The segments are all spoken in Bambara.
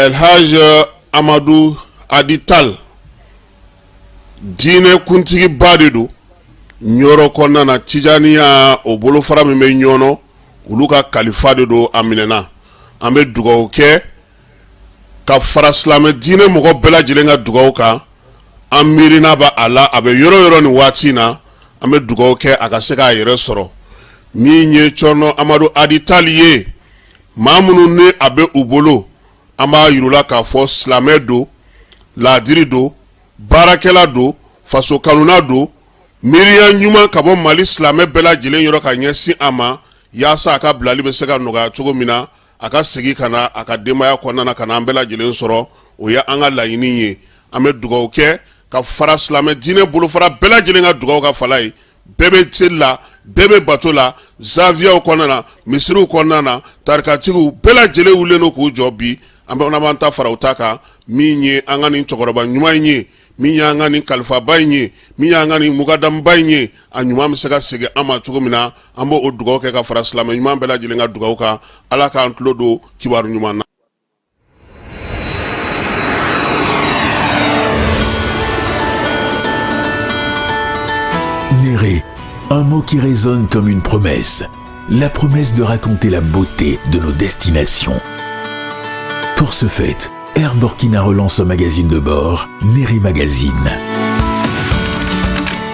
El Haj Amadou Adital dine kuntigi badidu nyoro konna na tijaniya o bolo fara min be nyono ulu ka kalifa de do aminena ambe dugaw ke ka fara islam dine mogo bela jilenga dugaw ka amirina ba ala abe yoro ni watina ambe dugaw ke aka se ka yere soro ni nye chono Amadou Adital ye mamunu ne abe ubolo ama yirula ka fo islamé do ladiri do barakela do faso kanuna do miriya nyuma ka bo mali islamé bela jilen yoro ka nyesi ama yasa aka blali be se ka noga cogo mina aka segi kana aka demaya konna kana bela jilen soro o ya anga layini ye ame dugaw ke ka fara islamé dine bolo fara bela jilen ga dugaw ka falai bebe tilla bebe batola zavia konna na misru konna na tarkatigu bela jile wuleno ku jobi ambe onabanta fara utaka minye angani chokoroba nyuma nye minya angani kalfa baynye minya angani mugadam baynye anyuma misega sege ama tugomina ambo odugo ke ka fara islam nyuma bela jilenga dugo ka alaka antlodo kibaru nyuma na. Néré, un mot qui résonne comme une promesse, la promesse de raconter la beauté de nos destinations. Pour ce fait, Air Burkina relance un magazine de bord, Néré Magazine.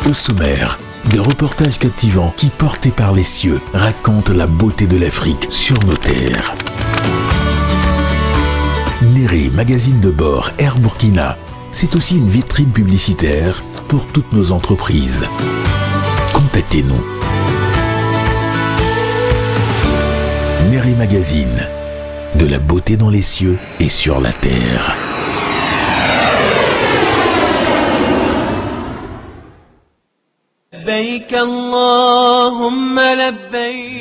Au sommaire, des reportages captivants qui, portés par les cieux, racontent la beauté de l'Afrique sur nos terres. Néré Magazine de bord, Air Burkina, c'est aussi une vitrine publicitaire pour toutes nos entreprises. Contactez-nous. Néré Magazine. De la beauté dans les cieux et sur la terre.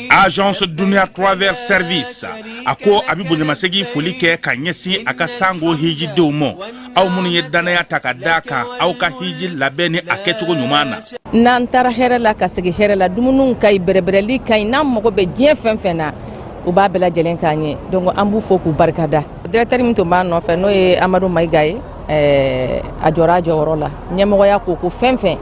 Agence Dunia Travel Service ako abibu nyamasegi folike kanyesi akasango hiji deumo au muni yedana takadaka au ka hiji labeni akechugo nyumana nantara herela kasegi herela dumunun kay berebereli kay nam mogo be dien fenfena u b'a bela jelen kanye donc an b'u fo k'u barikada directeur min to b'a nɔfɛ n'o ye Amadou Maïga ye a jɔra jɔyɔrɔ la ɲɛmɔgɔya ko fɛn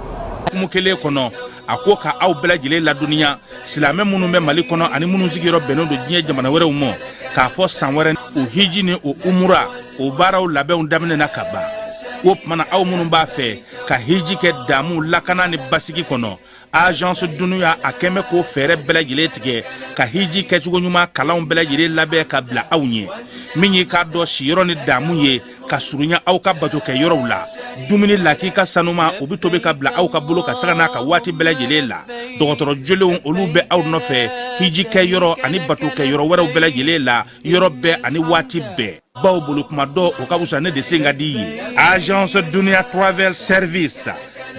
kumukele kono ako ka aw bela jelen la duniya silamɛ minnu bɛ Mali kɔnɔ ani minnu sigiyɔrɔ bɛnnen do diɲɛ jamana wɛrɛw ma k'a fɔ san wɛrɛ o hiji ni o umura o baaraw labɛnw daminɛna ka ban o tumana aw minnu b'a fɛ ka hiji kɛ damu lakana ni basigi kɔnɔ Agence Dunuya a kɛmɛ ko fɛrɛ bɛɛ lajɛlen tigɛ ka hiji kɛcogo ɲuman kalanw bɛɛ lajɛlen labɛn ka bila aw ɲɛ min ye k'a dɔn siyɔrɔ ni damu ye ka surunya aw ka bato kɛ yɔrɔw la dumuni lakika sanuma o bi tobi ka bila aw ka bolo ka saga n'a ka waati bɛɛ lajɛlen la dɔgɔtɔrɔ jolenw olu bɛ aw nɔfɛ hiji kɛ yɔrɔ ani bato kɛ yɔrɔ wɛrɛw bɛɛ lajɛlen la yɔrɔ bɛɛ ani waati bɛɛ baw bolo kuma dɔ o ka wusa ne de sen ka di ye Agence Dunia Travel Service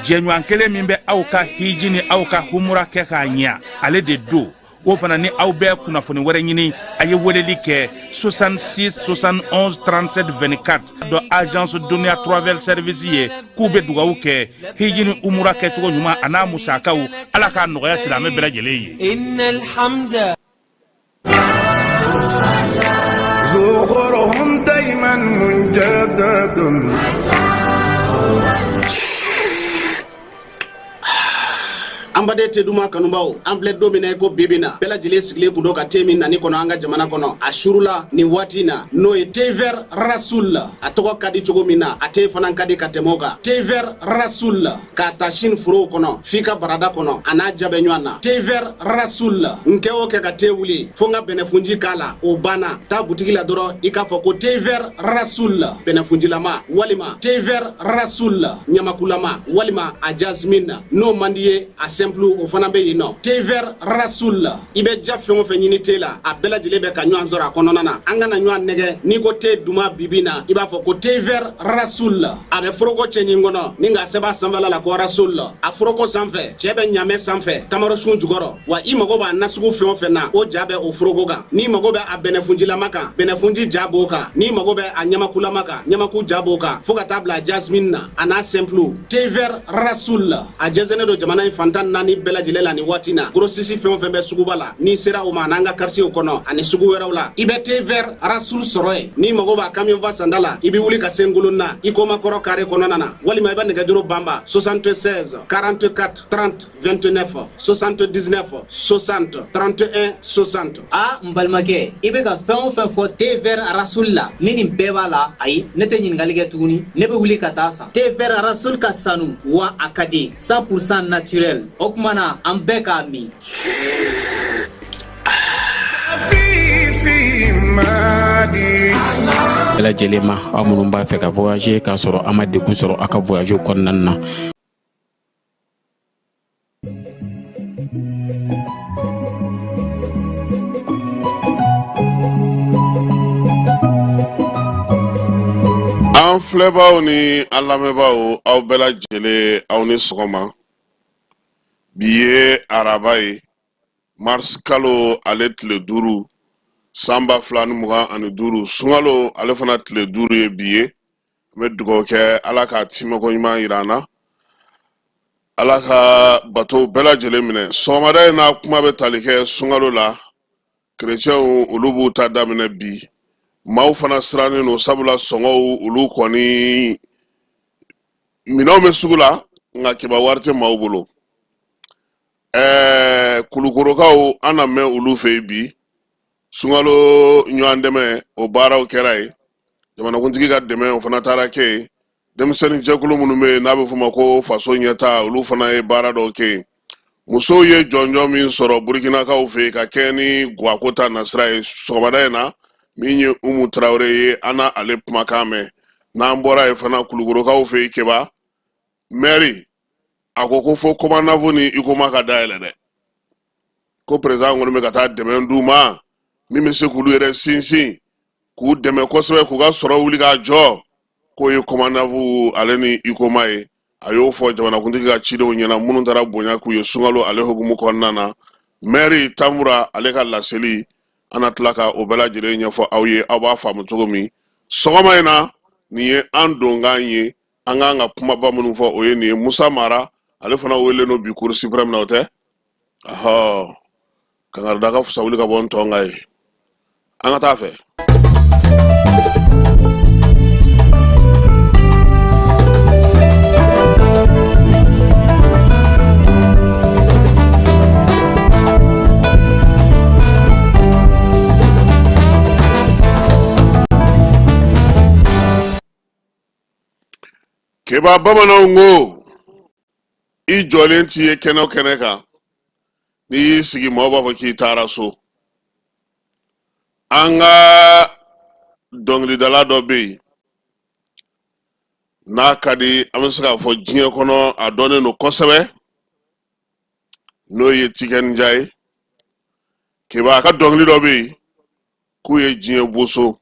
jɛɲɔgɔn kelen min bɛ aw ka hiji ni aw ka humura kɛ k'a ɲɛ ale de do o fana ni aw bɛɛ kunnafoni wɛrɛ ɲini a ye weleli kɛ 66 71 37 24 dɔ Agence Dunia Travel Service ye k'u bɛ dugawu kɛ hiji ni umura kɛcogo ɲuman a n'a musakaw ala k'a nɔgɔya silamɛ bɛɛ lajɛlen ye. زخرهم دايما منجدد amba Adamaden tɛ duma kanubaw an filɛ don min na ko bibi na bɛɛ lajɛlen sigilen kun don ka te min nani kɔnɔ an ka jamana kɔnɔ a surula ni waati na n'o ye te vert rasoul a tɔgɔ ka di cogo min na a te fana ka di ka tɛmɛ o kan te vert rasoul k'a ta Chine forow kɔnɔ f'i ka barada kɔnɔ a n'a ja bɛ ɲɔgɔn na te vert rasoul n kɛ o kɛ ka te wuli fo n ka bɛnɛfunji k'a la o banna taa butigi la dɔrɔn i k'a fɔ ko te vert rasoul bɛnɛfunjilama walima te vert rasoul ɲamakulama walima a jasmine n'o man di ye a simple o fana bɛ yen nɔ te vert rasoul i bɛ ja fɛn o fɛn ɲini te la a bɛɛ lajɛlen bɛ ka ɲɔgɔn sɔrɔ a kɔnɔna na an kana ɲɔgɔn nɛgɛ n'i ko te duma bibi na i b'a fɔ ko te vert rasoul a bɛ foroko cɛɲi kɔnɔ ni ka sɛbɛn sanfɛla la ko rasoul a foroko sanfɛ cɛ bɛ ɲamɛ sanfɛ tamarosun jukɔrɔ wa i mago b'a nasugu fɛn o fɛn na o ja bɛ o foroko kan n'i mago bɛ a bɛnɛfunjilama kan bɛnɛfunji ja b'o kan n'i mago bɛ a ɲamakulama kan ɲamaku ja b'o kan fo ka taa bila jasmine na a n'a simple te vert rasoul a jɛnsɛnnen don jamana in fantan naani bɛɛ lajɛlen la ni waati na grossiste fɛn o fɛn bɛ suguba la n'i sera o ma n'an ka quartier kɔnɔ ani sugu wɛrɛw la i bɛ te vert rasoul sɔrɔ yen n'i mago b'a camion va sanda la i bɛ wuli ka se ngolon na i ko makɔrɔ carré kɔnɔna na walima i bɛ nɛgɛjuru banba 76 44 30 29 79 60 31 60 n balimakɛ i bɛ ka fɛn o fɛn fɔ te vert rasoul la ni nin bɛɛ b'a la ayi ne tɛ ɲininkali kɛ tuguni ne bɛ wuli ka taa san te vert rasoul ka sanu wa a ka di 100% naturel o kuma na an bɛɛ k'a min bɛɛ lajɛlen ma aw minnu b'a fɛ ka voyager k'a sɔrɔ a ma degun sɔrɔ a ka voyage kɔnɔna na an filɛbaaw ni an lamɛnbaaw aw bɛɛ lajɛlen aw ni sɔgɔma bi ye araba ye mars kalo ale tile 5 san 2025 sunkalo ale fana tile 5 ye bi ye an bɛ dugawu kɛ ala ka timɔgɔ ɲuman yira an na ala ka bato bɛɛ lajɛlen minɛ sɔgɔmada in na kuma bɛ tali kɛ sunkalo la kerecɛnw olu b'u ta daminɛ bi maaw fana sirannen no sabula sɔngɔw olu kɔni minɛnw bɛ sugu la nka kiba wari tɛ maaw bolo kulukorokaw an na mɛn olu fɛ yen bi sunkalo ɲɔgɔn dɛmɛ o baaraw kɛra ye jamanakuntigi ka dɛmɛ o fana taara kɛ yen denmisɛnnin jɛkulu minnu bɛ yen n'a bɛ f'o ma ko faso ɲɛta olu fana ye baara dɔw kɛ yen musow ye jɔnjɔn min sɔrɔ burukinakaw fɛ yen ka kɛ ni guwako ta nasira ye sɔgɔmada in na min ye Umu Tarawele ye an na ale kumakan mɛn n'an bɔra yen fana kulukorokaw fɛ yen keba maire a ko fo komanafu ni ikoma ka dayɛlɛ dɛ ko président kɔni bɛ ka taa dɛmɛ d'u ma min bɛ se k'olu yɛrɛ sinsin k'u dɛmɛ kosɛbɛ k'u ka sɔrɔ wuli k'a jɔ k'o ye komanafu ale ni ikoma ye a y'o fɔ jamanakuntigi ka cidenw ɲɛna minnu taara bonya k'u ye sunkalo ale hukumu kɔnɔna na maire Tamura ale ka laseli an na tila ka o bɛɛ lajɛlen ɲɛfɔ aw ye aw b'a faamu cogo min sɔgɔma in na nin ye an donkan ye an k'an ka kumaba minnu fɔ o ye nin ye Musa Mara ale fana wele no bi cour suprême na o tɛ kangarida ka fusa wuli ka bɔ n tɔnga ye an ka taa fɛ keba bamananw ko i jɔlen t'i ye kɛnɛ o kɛnɛ kan n'i y'i sigi mɔgɔw b'a fɔ k'i taara so an ka dɔnkilidala dɔ bɛ yen n'a ka di an bɛ se k'a fɔ diɲɛ kɔnɔ a dɔnnen don kosɛbɛ n'o ye Tikɛnija ye keba a ka dɔnkili dɔ bɛ yen k'u ye diɲɛ boso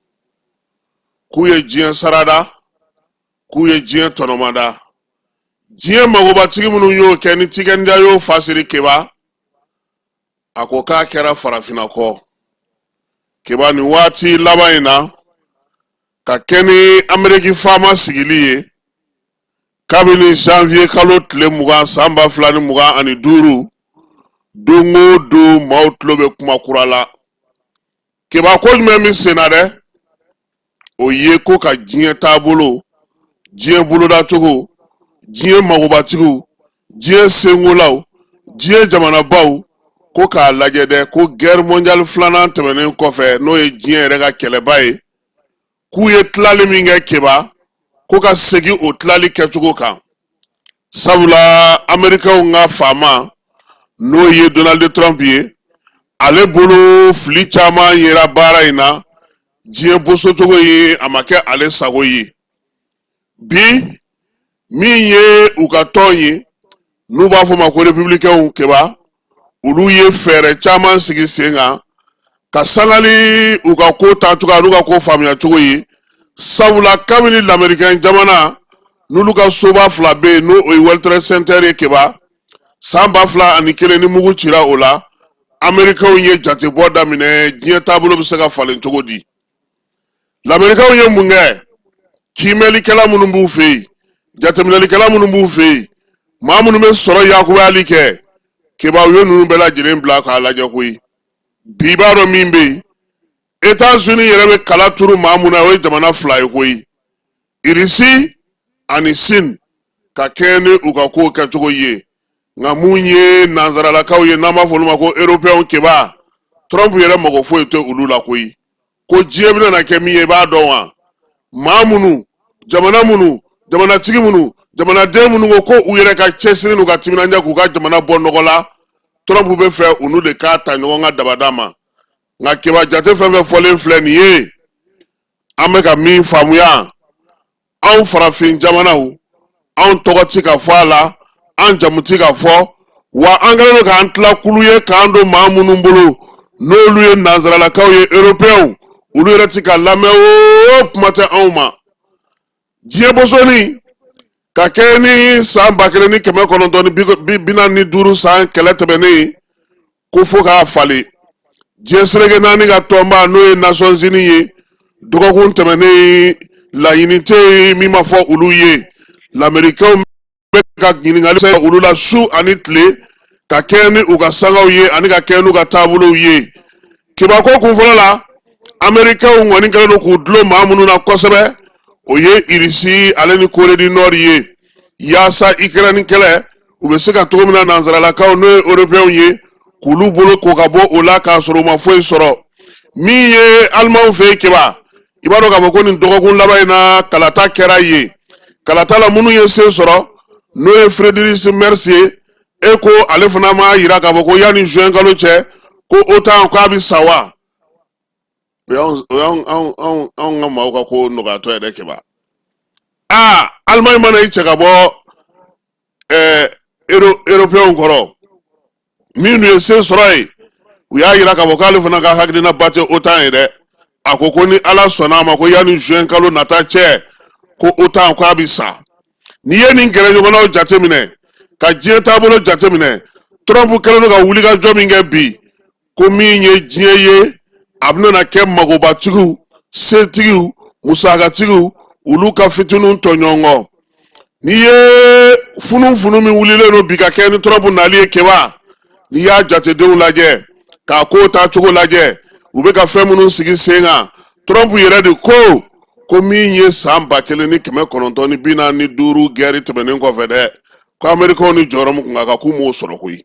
k'u ye diɲɛ sarada k'u ye diɲɛ tɔnɔmada diɲɛ magobatigi minnu y'o kɛ ni Tikɛnija y'o fasiri keba a ko k'a kɛra farafina kɔ keba ni waati laban in na ka kɛ ni Ameriki faama sigili ye kabini janvier kalo tile 20 san 2025 don o don maaw tulo bɛ kuma kura la keba ko jumɛn min senna dɛ o ye ko ka diɲɛ taabolo diɲɛ bolodacogo diɲɛ magobatigiw diɲɛ senkolaw diɲɛ jamana baw ko k'a lajɛ dɛ ko guerre mondiale filanan tɛmɛnen kɔfɛ n'o ye diɲɛ yɛrɛ ka kɛlɛba ye k'u ye tilali min kɛ keba ko ka segin o tilali kɛcogo kan sabula Américains ka faama n'o ye Donald Trump ye ale bolo fili caman yera baara in na diɲɛ bosocogo ye a ma kɛ ale sago ye bi min ye u ka tɔn ye n'u b'a fɔ ma ko républicains keba olu ye fɛɛrɛ caman sigi sen kan ka sangali u ka ko ta cogo n'u ka ko faamuya cogo ye sabula kabini l'Américain jamana n'olu ka soba fila bɛ yen n'o ye World Trade Center ye keba san 2001 ni mugu cira o la Américains ye jatebɔ daminɛ diɲɛ taabolo bɛ se ka falen cogo di l'Américain ye mun kɛ kiimɛlikɛla minnu b'u fɛ yen jateminɛlikɛla minnu b'u fɛ yen maa minnu bɛ sɔrɔ yakubali kɛ kebaw ye ninnu bɛɛ lajɛlen bila k'a lajɛ koyi bi b'a dɔn min bɛ yen États-Unis yɛrɛ bɛ kala turu maa mun na o ye jamana fila ye koyi Irisi ani Sin ka kɛɲɛ ni u ka kow kɛcogo ye nka mun ye nanzaralakaw ye n'an b'a fɔ olu ma ko Européens keba Trump yɛrɛ mago foyi tɛ olu la koyi ko diɲɛ bɛna na kɛ min ye i b'a dɔn wa maa minnu jamanatigi minnu jamanaden minnu ko u yɛrɛ ka cɛsiri n'u ka timinanja k'u ka jamana bɔ nɔgɔ la Trump bɛ fɛ olu de k'a ta ɲɔgɔn ka dabada ma nka keba jate fɛn fɛn fɔlen filɛ nin ye an bɛ ka min faamuya anw farafin jamanaw anw tɔgɔ ti ka fɔ a la an jamu ti ka fɔ wa an kɛlen don k'an tila kulu ye k'an don maa minnu bolo n'olu ye nanzaralakaw ye Européens olu yɛrɛ ti ka lamɛn o kuma tɛ anw ma diɲɛ bosoni ka kɛ ni san 1945 san kɛlɛ tɛmɛnen ko fo k'a falen diɲɛ seleke naani ka tɔnba n'o ye Nations Unies ye dɔgɔkun tɛmɛnen laɲini tɛ min ma fɔ olu ye l'Américain bɛ ka ɲininkali kɛ olu la su ani tile ka kɛ ni u ka sangaw ye ani ka kɛ n'u ka taabolow ye kebako kun fɔlɔ la Américains kɔni kɛlen don k'u dulon maa minnu na kosɛbɛ o ye Irisi ale ni Corée du Nord ye yaasa Ukraine kɛlɛ u bɛ se ka cogo min na nanzaralakaw n'o ye Européens ye k'olu bolo ko ka bɔ o la k'a sɔrɔ u ma foyi sɔrɔ min ye Alimanw fɛ yen keba i b'a dɔn k'a fɔ ko nin dɔgɔkun laban in na kalata kɛra yen kalata la minnu ye sen sɔrɔ n'o ye Friedrich Merz ye e ko ale fana ma yira k'a fɔ ko yanni juin kalo cɛ ko OTAN k'a bɛ sa wa o y'anw ka maaw ka ko nɔgɔyatɔ yɛrɛ keba Allemagne mana i cɛ ka bɔ Européens kɔrɔ minnu ye sen sɔrɔ yen u y'a yira k'a fɔ k'ale fana ka hakilina ba tɛ OTAN ye dɛ a ko ko ni Ala sɔnna a ma ko yanni juin kalo nata cɛ ko OTAN k'a bɛ sa n'i ye nin kɛlɛ ɲɔgɔnnaw jateminɛ ka diɲɛ taabolo jateminɛ Trump kɛlen don ka wulikajɔ min kɛ bi ko min ye diɲɛ ye a bɛna kɛ magobatigiw setigiw musakatigiw olu ka fitininw tɔɲɔgɔn n'i ye funufunu min wulilen don bi ka kɛ ni Trump nali ye keba n'i y'a jatedenw lajɛ k'a ko ta cogo lajɛ u bɛ ka fɛn minnu sigi sen kan Trump yɛrɛ de ko min ye san 1945 guerre tɛmɛnen kɔfɛ dɛ ko Américains ni jɔyɔrɔ min kun ka kan k'u m'o sɔrɔ koyi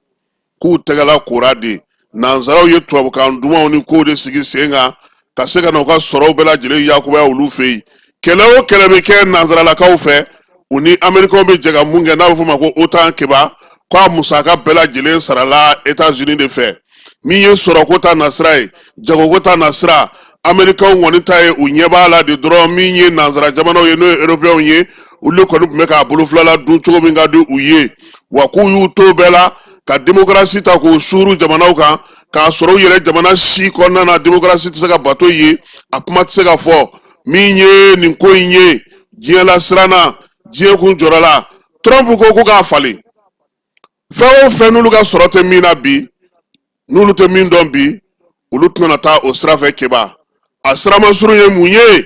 k'u tɛgɛla kora de nanzaraw ye tubabukan dumanw ni ko de sigi sen kan ka se ka na u ka sɔrɔw bɛɛ lajɛlen yakubaya olu fɛ yen kɛlɛ o kɛlɛ bɛ kɛ nanzaralakaw fɛ u ni Américains bɛ jɛ ka mun kɛ n'a bɛ fɔ ma ko OTAN keba ko a musaka bɛɛ lajɛlen sarala États-Unis de fɛ min ye sɔrɔko ta nasira ye jagoko ta nasira Américains kɔni ta ye u ɲɛ b'a la de dɔrɔn min ye nanzara jamanaw ye n'o ye Européens ye olu kɔni tun bɛ k'a bolofilala dun cogo min ka di u ye wa k'u y'u to bɛɛ la ka démocratie ta k'o suuru jamanaw kan k'a sɔrɔ u yɛrɛ jamana si kɔnɔna na démocratie tɛ se ka bato ye a kuma tɛ se ka fɔ min ye nin ko in ye diɲɛ la siranna diɲɛ kun jɔrɔla Trump ko k'a falen fɛn o fɛn n'olu ka sɔrɔ tɛ min na bi n'olu tɛ min dɔn bi olu tɛna taa o sira fɛ keba a siramasuru ye mun ye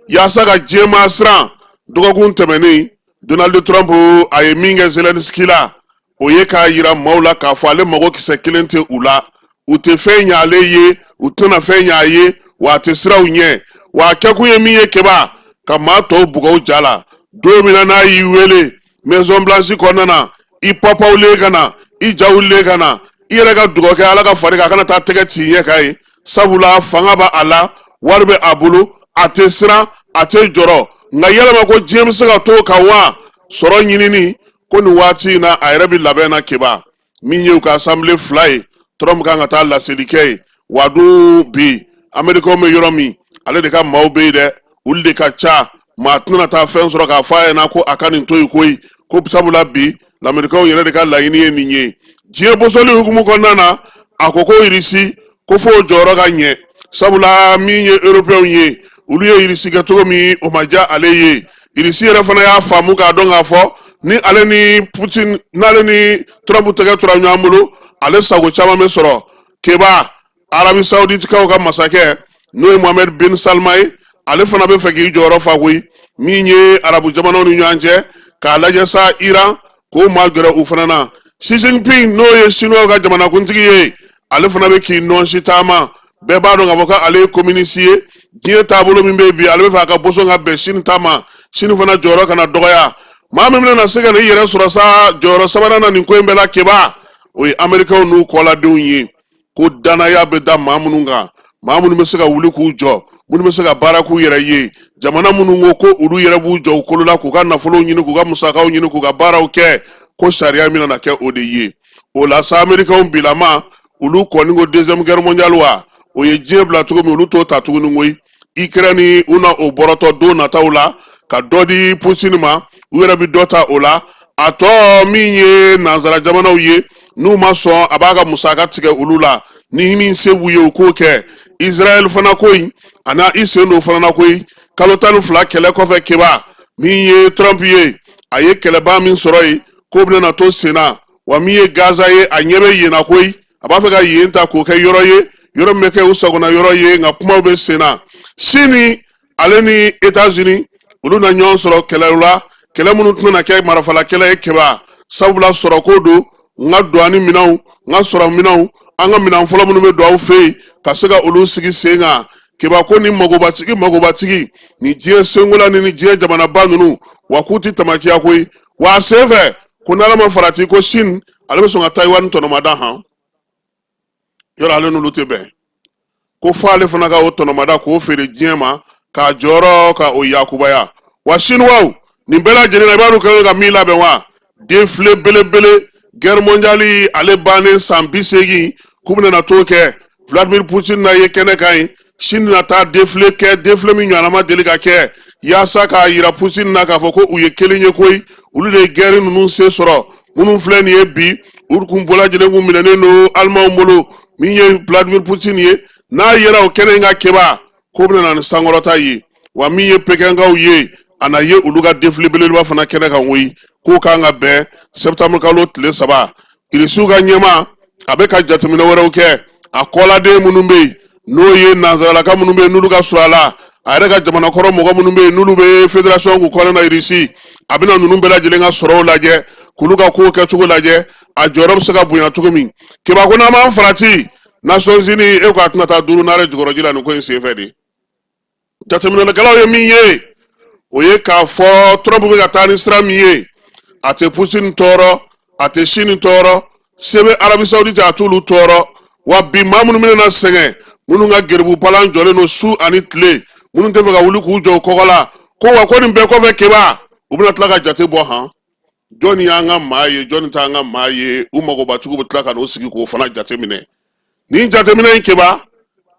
yaasa ka diɲɛmaa siran dɔgɔkun tɛmɛnen Donald Trump a ye min kɛ Zelensky la o ye k'a yira maaw la k'a fɔ ale mago kisɛ kelen tɛ u la u tɛ fɛn ɲɛ ale ye u tɛna fɛn ɲɛ a ye wa a tɛ siraw ɲɛ wa a kɛkun ye min ye keba ka maa tɔw bugɔw ja la don min na n'a y'i wele Maison Blanche kɔnɔna na i papaw le kana i jaw le kana i yɛrɛ ka dugawu kɛ ala ka fari ka kana taa tɛgɛ ci ɲɛ ka ye sabula fanga ba ala wari bɛ a bolo a tɛ siran a tɛ jɔrɔ nka yɛlɛma ko diɲɛ bɛ se ka to ka wa sɔrɔ ɲinini ko nin waati in na a yɛrɛ bɛ labɛn na keba min ye u ka assemblée fila ye Trump kan ka taa laseli kɛ ye wa dun bi Amerikɛnw bɛ yɔrɔ min ale de ka maaw bɛ yen dɛ olu de ka ca maa tɛna taa fɛn sɔrɔ k'a fɔ a ɲɛna ko a ka nin to yen koyi ko sabula bi Amerikɛnw yɛrɛ de ka laɲini ye nin ye diɲɛ bɔsɔli hukumu kɔnɔna na a ko Irisi ko fo jɔyɔrɔ ka ɲɛ sabula min ye Européenw ye olu ye Irisi kɛ cogo min o ma diya ale ye Irisi yɛrɛ fana y'a faamu k'a dɔn k'a fɔ ni ale ni Putin n'ale ni Trump tɛgɛ tora ɲɔgɔn bolo ale sago caman bɛ sɔrɔ keba Arabi Saouditikaw ka masakɛ n'o ye Mohammed bin Salman ye ale fana bɛ fɛ k'i jɔyɔrɔ fa koyi min ye arabu jamanaw ni ɲɔgɔn cɛ k'a lajɛ sa Iran k'o ma gɛrɛ u fana na Xi Jinping n'o ye Chinois ka jamanakuntigi ye ale fana bɛ k'i nɔnsi taama bɛɛ b'a dɔn k'a fɔ ko ale ye communiste ye diɲɛ taabolo min bɛ bi ale bɛ fɛ a ka bɔsɔn ka bɛn Chine ta ma Chine fana jɔyɔrɔ kana dɔgɔya maa min bɛna se ka i yɛrɛ sɔrɔ sa jɔyɔrɔ sabanan na nin ko in bɛɛ la keba o ye Amerikɛnw n'u kɔladenw ye ko danaya bɛ da maa minnu kan maa minnu bɛ se ka wuli k'u jɔ minnu bɛ se ka baara k'u yɛrɛ ye jamana minnu ko olu yɛrɛ b'u jɔ u kolo la k'u ka nafolow ɲini k'u ka musakaw ɲini k'u ka baaraw kɛ ko sariya min na kɛ o de ye o la sa Amerikɛnw bilama olu kɔni ko deuxième guerre mondiale wa o ye diɲɛ bila cogo min olu t'o ta tuguni koyi Ukraine u na o bɔrɔtɔ don nataw la ka dɔ di Putin ma u yɛrɛ bɛ dɔ ta o la a tɔ min ye nanzara jamanaw ye n'u ma sɔn a b'a ka musaka tigɛ olu la ni min se b'u ye u k'o kɛ Israel fana ko in a na i sen don fana na koyi kalo 12 kɛlɛ kɔfɛ keba min ye Trump ye a ye kɛlɛba min sɔrɔ yen ko bɛna to senna wa min ye Gaza ye a ɲɛ bɛ yen na koyi a b'a fɛ ka yen ta k'o kɛ yɔrɔ ye yɔrɔ min bɛ kɛ u sagona yɔrɔ ye nka kumaw bɛ senna Sini ale ni États-Unis olu na ɲɔgɔn sɔrɔ kɛlɛw la kɛlɛ minnu tɛna kɛ marafala kɛlɛ ye keba sabula sɔrɔ ko don n ka don ani minɛnw n ka sɔrɔ minɛnw an ka minɛn fɔlɔ minnu bɛ don aw fɛ yen ka se ka olu sigi sen kan keba ko ni magobatigi ni diɲɛ senkola ni diɲɛ jamanaba ninnu wa k'u tɛ tamakiya koyi wa a sen fɛ ko n'ala ma farati ko Sini ale bɛ sɔn ka Taiwan tɔnɔmada han yɔrɔ ale n'olu tɛ bɛn ko fɔ ale fana ka o tɔnɔmada k'o feere diɲɛ ma k'a jɔyɔrɔ ka o yakubaya wa Chinois nin bɛɛ lajɛlen na i b'a dɔn kɛlen ka min labɛn wa défilé belebele guerre mondiale ale bannen san 80 k'u bɛna t'o kɛ Vladimir Putin na ye kɛnɛ kan ye Chine na taa défilé kɛ défilé min ɲɔgɔnna ma deli ka kɛ yaasa k'a yira Putin na k'a fɔ ko u ye kelen ye koyi olu de ye guerre ninnu se sɔrɔ minnu filɛ nin ye bi u kun bɛɛ lajɛlen kun minɛnen don Alimanw bolo min ye Vladimir Putin ye n'a yera o kɛnɛ in ka keba ko bɛna na ni sankɔrɔta ye wa min ye Pekɛnkaw ye a na ye olu ka défilé belebeleba fana kɛnɛ kan koyi k'o kan ka bɛn septembre kalo tile 3 Irisiw ka ɲɛma a bɛ ka jateminɛ wɛrɛw kɛ a kɔladen minnu bɛ yen n'o ye nanzaralaka minnu bɛ yen n'olu ka surun a la a yɛrɛ ka jamanakɔrɔ mɔgɔ minnu bɛ yen n'olu bɛ fédération k'u kɔnɔ na Irisi a bɛna ninnu bɛɛ lajɛlen ka sɔrɔw lajɛ k'olu ka kow kɛcogo lajɛ a jɔyɔrɔ bɛ se ka bonya cogo min keba ko n'an m'an farati Nations Unies e ko a tɛna taa duuru n'are jukɔrɔji la nin ko in senfɛ de jateminɛkɛlaw ye min ye o ye k'a fɔ Trump bɛ ka taa ni sira min ye a tɛ Putin tɔɔrɔ a tɛ Chine tɔɔrɔ se bɛ Arabi Saoudite a t'olu tɔɔrɔ wa bi maa minnu bɛna sɛgɛn minnu ka geribu palan jɔlen don su ani tile minnu tɛ fɛ ka wuli k'u jɔ o kɔgɔ la ko wa ko nin bɛɛ kɔfɛ keba u bɛna tila ka jate bɔ han jɔnni y'an ka maa ye jɔnni t'an ka maa ye u magobatigiw bɛ tila ka n'o sigi k'o fana jateminɛ nin jateminɛ in keba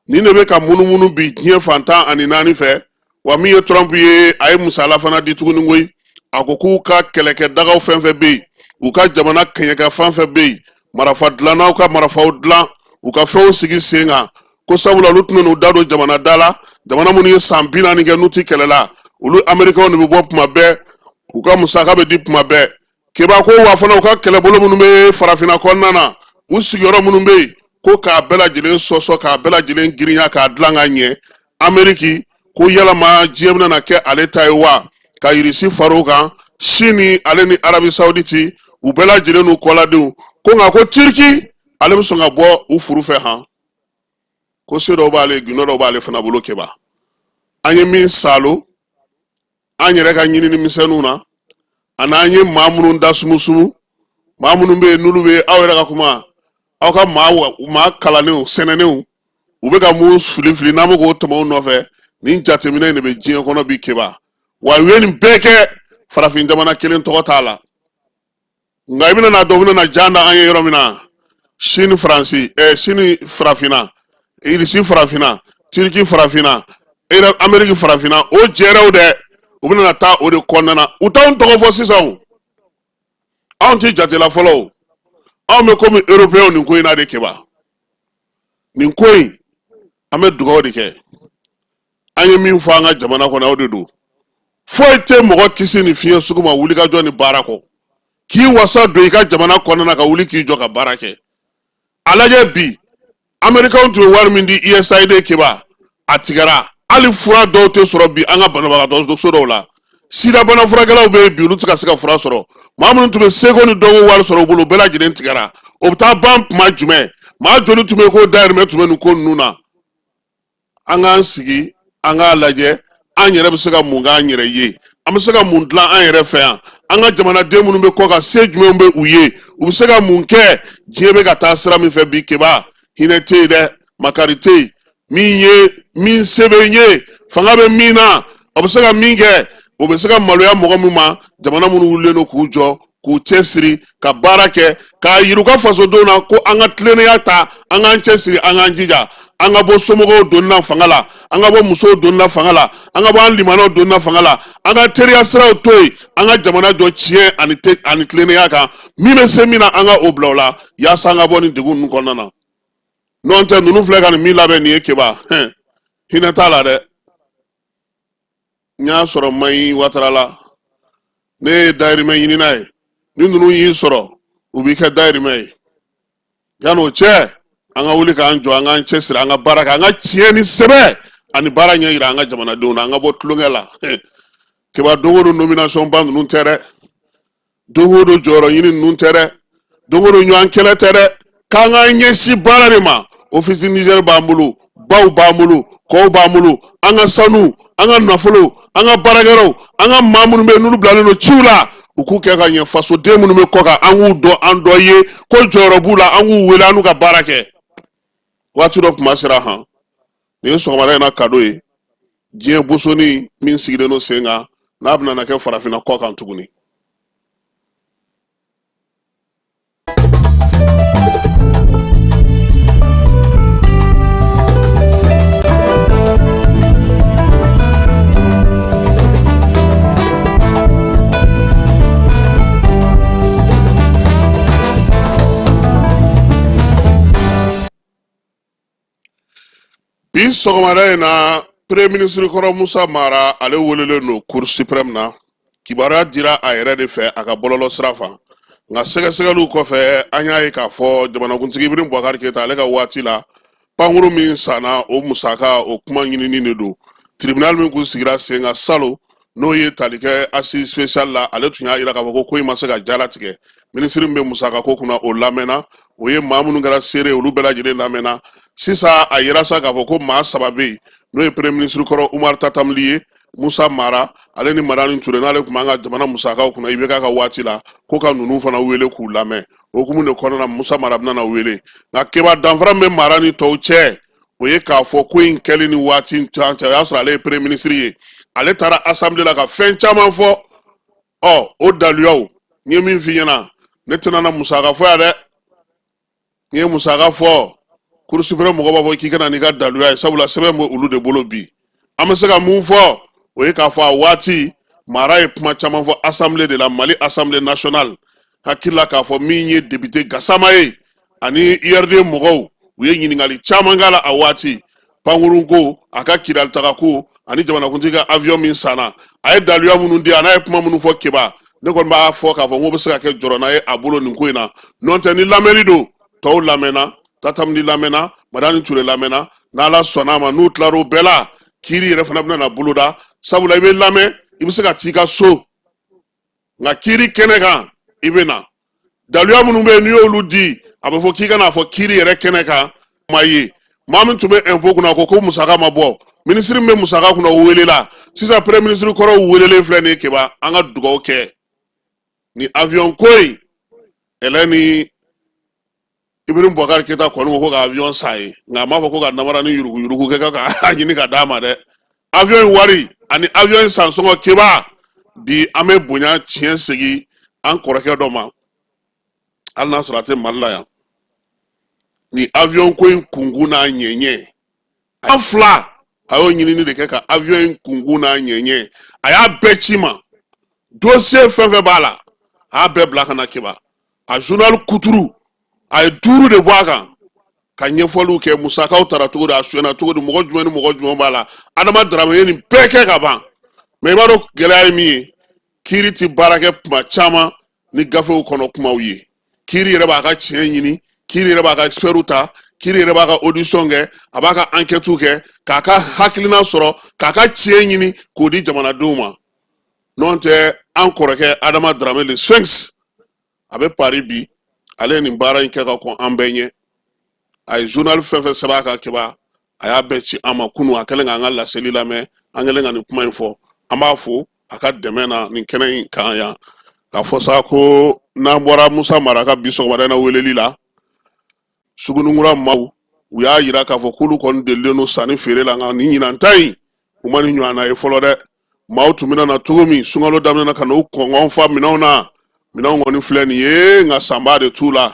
nin de bɛ ka munumunu bi diɲɛ fantan ani naani fɛ wa min ye Trump ye a ye musala fana di tuguni koyi a ko k'u ka kɛlɛkɛ dagaw fɛn fɛn bɛ yen u ka jamana kɛɲɛkɛ fɛn fɛn bɛ yen marafa dilannaw ka marafaw dilan u ka fɛnw sigi sen kan ko sabula olu tɛna n'u da don jamana da la jamana minnu ye san 40 kɛ n'u tɛ kɛlɛ la olu Amerikɛnw de bɛ bɔ tuma bɛɛ u ka musaka bɛ di tuma bɛɛ keba ko wa fana u ka kɛlɛbolo minnu bɛ farafinna kɔnɔna na u sigiyɔrɔ minnu bɛ yen ko k'a bɛɛ lajɛlen sɔsɔ k'a bɛɛ lajɛlen girinya k'a dilan ka ɲɛ Ameriki ko yalama diɲɛ bɛna na kɛ ale ta ye wa ka Irisi far'o kan Chine ale ni Arabi Saoudite u bɛɛ lajɛlen n'u kɔladenw ko nka ko Turki ale bɛ sɔn ka bɔ u furu fɛ han ko se dɔw b'ale gundo dɔw b'ale fana bolo keba an ye min salo an yɛrɛ ka ɲinini misɛnninw na ani an ye maa minnu da sumusumu maa minnu bɛ yen n'olu bɛ aw yɛrɛ ka kuma aw ka maa kalanenw sɛnɛnenw u bɛ ka mun fili n'an bɛ k'o tɛmɛ u nɔfɛ nin jateminɛ in de bɛ diɲɛ kɔnɔ bi keba wa u ye nin bɛɛ kɛ farafin jamana kelen tɔgɔ t'a la nka i bɛna na dɔ bɛna na jan da an ye yɔrɔ min na Sini Faransi Sini farafinna Irisi farafinna Turki farafinna Amérique farafinna o jɛrɛw dɛ u bɛna na taa o de kɔnɔna na u t'anw tɔgɔ fɔ sisan o anw ti jatela fɔlɔ o anw bɛ komi européen nin ko in na de keba nin ko in an bɛ dugawu de kɛ an ye min fɔ an ka jamana kɔnɔ o de don foyi tɛ mɔgɔ kisi ni fiɲɛ sugu ma wuli ka jɔ ni baara kɔ k'i wasa don i ka jamana kɔnɔna ka wuli k'i jɔ ka baara kɛ a lajɛ bi Américains tun ye wari min di USAID keba a tigɛra hali fura dɔw tɛ sɔrɔ bi an ka banabagatɔso dɔw la sida bana furakɛlaw bɛ yen bi olu tɛ ka se ka fura sɔrɔ maa minnu tun bɛ seko ni dɔnko wari sɔrɔ u bolo o bɛɛ lajɛlen tigɛra o bɛ taa ban tuma jumɛn maa joli tun bɛ ko dayirimɛ tun bɛ nin ko ninnu na an k'an sigi an k'a lajɛ an yɛrɛ bɛ se ka mun k'an yɛrɛ ye an bɛ se ka mun dilan an yɛrɛ fɛ yan an ka jamanaden minnu bɛ kɔ ka se jumɛn bɛ u ye u bɛ se ka mun kɛ diɲɛ bɛ ka taa sira min fɛ bi keba hinɛ tɛ yen dɛ makari tɛ yen min se bɛ ye fanga bɛ min na a bɛ se ka min kɛ o bɛ se ka maloya mɔgɔ min ma jamana minnu wulilen don k'u jɔ k'u cɛsiri ka baara kɛ k'a yir'u ka fasodenw na ko an ka tilennenya ta an k'an cɛsiri an k'an jija an ka bɔ somɔgɔw donna fanga la an ka bɔ musow donna fanga la an ka bɔ an limanaw donna fanga la an ka teriya siraw to yen an ka jamana jɔ tiɲɛ ani tilennenya kan min bɛ se min na an ka o bila o la yaasa an ka bɔ nin degun ninnu kɔnɔna na n'o tɛ ninnu filɛ ka nin min labɛn nin ye keba hinɛ t'a la dɛ n y'a sɔrɔ Mayi Watara la ne ye dayirimɛ ɲini n'a ye ni ninnu y'i sɔrɔ u b'i kɛ dayirimɛ ye yan'o cɛ an ka wuli k'an jɔ an k'an cɛsiri an ka baara kɛ an ka tiɲɛ ni sɛbɛ ani baara ɲɛ yira an ka jamanadenw na an ka bɔ tulonkɛ la keba don o don nomination ba ninnu tɛ dɛ don o don jɔyɔrɔ ɲini ninnu tɛ dɛ don o don ɲɔgɔn kɛlɛ tɛ dɛ k'an k'an ɲɛsin baara de ma office Niger b'an bolo baw b'an bolo kɔw b'an bolo an ka sanu an ka nafolo an ka baarakɛlaw an ka maa minnu bɛ yen n'olu bilalen don ciw la u k'u kɛ ka ɲɛ fasoden minnu bɛ kɔ kan an k'u dɔn an dɔ ye ko jɔyɔrɔ b'u la an k'u wele an n'u ka baara kɛ waati dɔ kuma sera han nin ye sɔgɔmada in na kado ye diɲɛ bosoni min sigilen don sen kan n'a bɛna na kɛ farafinna kɔ kan tuguni. Bi sɔgɔmada in na Premier ministre kɔrɔ Musa Mara ale welelen no Cour suprême na kibaruya dira a yɛrɛ de fɛ a ka bɔlɔlɔ sira fɛ nka sɛgɛsɛgɛliw kɔfɛ an y'a ye k'a fɔ jamanakuntigi Ibrahim Boubacar Keita ale ka waati la pankuru min sanna o musaka o kuma ɲinini de don tribunal min kun sigira sen kan salon n'o ye tali kɛ assise spéciale la ale tun y'a jira k'a fɔ ko in ma se ka jalatigɛ ministre min bɛ musaka ko kunna o lamɛnna o ye maa minnu kɛra seere olu bɛɛ lajɛlen lamɛnna sisan a yira sa k'a fɔ ko maa saba bɛ yen n'o ye premier ministre kɔrɔ Umar Tatamli ye Musa Mara ale ni Madani Ture n'ale tun b'an ka jamana musakaw kunna IBK ka waati la ko ka ninnu fana wele k'u lamɛn o hukumu de kɔnɔna na Musa Mara bɛna na wele nka keba danfara min bɛ Mara ni tɔw cɛ o ye k'a fɔ ko in kɛli ni waati in cɛ o y'a sɔrɔ ale ye premier ministre ye ale taara assemblée la ka fɛn caman fɔ o daluyaw n ye min f'i ɲɛna ne tɛna na musaka fɔ yan dɛ n ye musaka fɔ Cour suprême mɔgɔ b'a fɔ k'i kana n'i ka daluya ye sabula sɛbɛn bɛ olu de bolo bi an bɛ se ka mun fɔ o ye k'a fɔ a waati Mara ye kuma caman fɔ assemblée de la Mali assemblée nationale hakili la k'a fɔ min ye député Gassama ye ani IRD mɔgɔw u ye ɲininkali caman k'a la a waati pankurun ko a ka kidali taga ko ani jamanakuntigi ka avion min sanna a ye daluya minnu di a n'a ye kuma minnu fɔ keba ne kɔni b'a fɔ k'a fɔ n ko bɛ se ka kɛ jɔrɔna ye a bolo nin ko in na n'o tɛ ni lamɛnni don tɔw lamɛnna Tatamli lamɛnna Madani Ture lamɛnna n'Ala sɔnna ma n'u tilar'o bɛɛ la kiiri yɛrɛ fana bɛna na boloda sabula i bɛ lamɛn i bɛ se ka t'i ka so nka kiiri kɛnɛ kan i bɛ na daluya minnu bɛ yen n'i y'olu di a bɛ fɔ k'i ka n'a fɔ kiiri yɛrɛ kɛnɛ kan ma ye maa min tun bɛ impôt kunna ko musaka ma bɔ ministre min bɛ musaka kunna o welela sisan premier ministre kɔrɔw welelen filɛ nin ye keba an ka dugawu kɛ ni avion ko in eleni Ibrahim Boubacar Keita kɔni ko ka avion san ye nka m'a fɔ ko ka namara ni yurugu kɛ ka ɲini ka d'a ma dɛ avion in wari ani avion in san sɔngɔ keba bi an bɛ bonya tiɲɛ segi an kɔrɔkɛ dɔ ma hali n'a sɔrɔ a tɛ Mali la yan ni avion ko in kungun n'a ɲɛɲɛ an fila a y'o ɲinini de kɛ ka avion in kungun n'a ɲɛɲɛ a y'a bɛɛ ci ma dossier fɛn fɛn b'a la a y'a bɛɛ bila ka na keba a journal kuturu a ye 5 de bɔ a kan ka ɲɛfɔliw kɛ musakaw tara cogo di a suyana cogo di mɔgɔ jumɛn ni mɔgɔ jumɛn b'a la Adama Dramé ye nin bɛɛ kɛ ka ban mais i b'a dɔn gɛlɛya ye min ye kiiri ti baara kɛ kuma caman ni gafew kɔnɔ kumaw ye kiiri yɛrɛ b'a ka tiɲɛ ɲini kiiri yɛrɛ b'a ka expertw ta kiiri yɛrɛ b'a ka audition kɛ a b'a ka enquêtew kɛ k'a ka hakilina sɔrɔ k'a ka tiɲɛ ɲini k'o di jamanadenw ma n'o tɛ an kɔrɔkɛ Adama Dramé le Sphinx a bɛ Paris bi ale ye nin baara in kɛ ka kɔn an bɛɛ ɲɛ a ye journal fɛn fɛn sɛbɛn a ka kɛba a y'a bɛɛ ci an ma kunu a kɛlen k'an ka laseli lamɛn an kɛlen ka nin kuma in fɔ an b'a fɔ a ka dɛmɛ na nin kɛnɛ in kan yan k'a fɔ sa ko n'an bɔra Musa Mara ka bi sɔgɔmada na weleli la Sugununkura maaw u y'a yira k'a fɔ k'olu kɔni delilen don sanni feere la nka nin ɲinan ta in u ma nin ɲɔgɔnna ye fɔlɔ dɛ maaw tun bɛna na cogo min sunkalo daminɛna ka n'u kɔngɔn fa minɛnw na minɛnw kɔni filɛ nin ye nka sanba de t'u la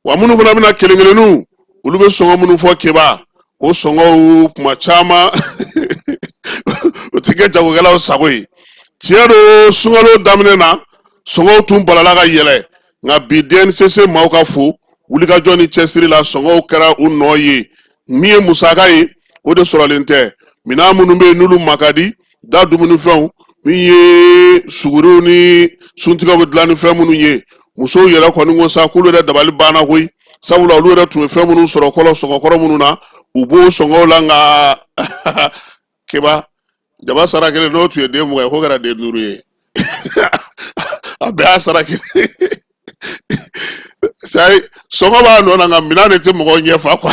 wa minnu fana bɛna kelen kelenninw olu bɛ sɔngɔ minnu fɔ keba o sɔngɔw kuma caman o tɛ kɛ jagokɛlaw sago ye tiɲɛ don sunkalo daminɛ na sɔngɔw tun balala ka yɛlɛ nka bi DNCC maaw ka fo wulikajɔ ni cɛsiri la sɔngɔw kɛra u nɔ ye min ye musaka ye o de sɔrɔlen tɛ minɛn minnu bɛ yen n'olu ma ka di da dumunifɛnw min ye suguriw ni suntigaw bɛ dilan ni fɛn minnu ye musow yɛrɛ kɔni ko sa k'olu yɛrɛ dabali banna koyi sabula olu yɛrɛ tun bɛ fɛn minnu sɔrɔ kɔlɔ sɔgɔkɔrɔ minnu na u b'o sɔngɔw la nka keba jaba sara kelen n'o tun ye den 20 ye k'o kɛra den 5 ye a bɛɛ y'a sara kelen sayi sɔngɔ b'a nɔ na nka minɛn de tɛ mɔgɔw ɲɛfa quoi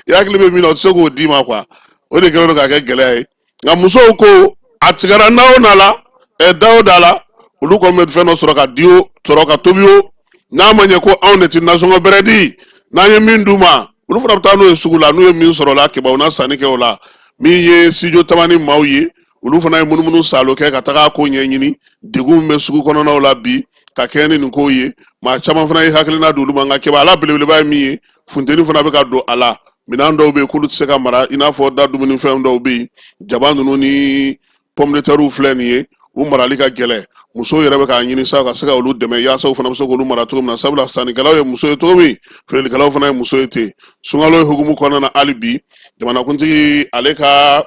i hakili bɛ min na o tɛ se k'o d'i ma quoi o de kɛlen don k'a kɛ gɛlɛya ye nka musow ko a tigɛra n'aw nala da o da la olu kɔni bɛ fɛn dɔ sɔrɔ ka di o sɔrɔ ka tobi o n'a ma ɲɛ ko anw de tɛ nasɔngɔ bɛrɛ di n'an ye min d'u ma olu fana bɛ taa n'o ye sugu la n'u ye min sɔrɔ o la kebaw na sanni kɛ o la min ye studio tamani maaw ye olu fana ye munumunu salo kɛ ka taga ko ɲɛɲini degun min bɛ sugu kɔnɔnaw la bi ka kɛ ni nin kow ye maa caman fana ye hakilina di olu ma nka keba ala belebeleba ye min ye funteni fana bɛ ka don a la minɛn dɔw bɛ yen k'olu tɛ se ka mara i n'a fɔ da dumunifɛn dɔw bɛ yen jaba ninnu ni pomme de terre filɛ nin ye u marali ka gɛlɛ musow yɛrɛ bɛ k'a ɲini sa ka se ka olu dɛmɛ yaasa u fana bɛ se k'olu mara cogo min na sabula sannikɛlaw ye muso ye cogo min feerelikɛlaw fana ye muso ye ten sunkalo hukumu kɔnɔna na hali bi jamanakuntigi ale ka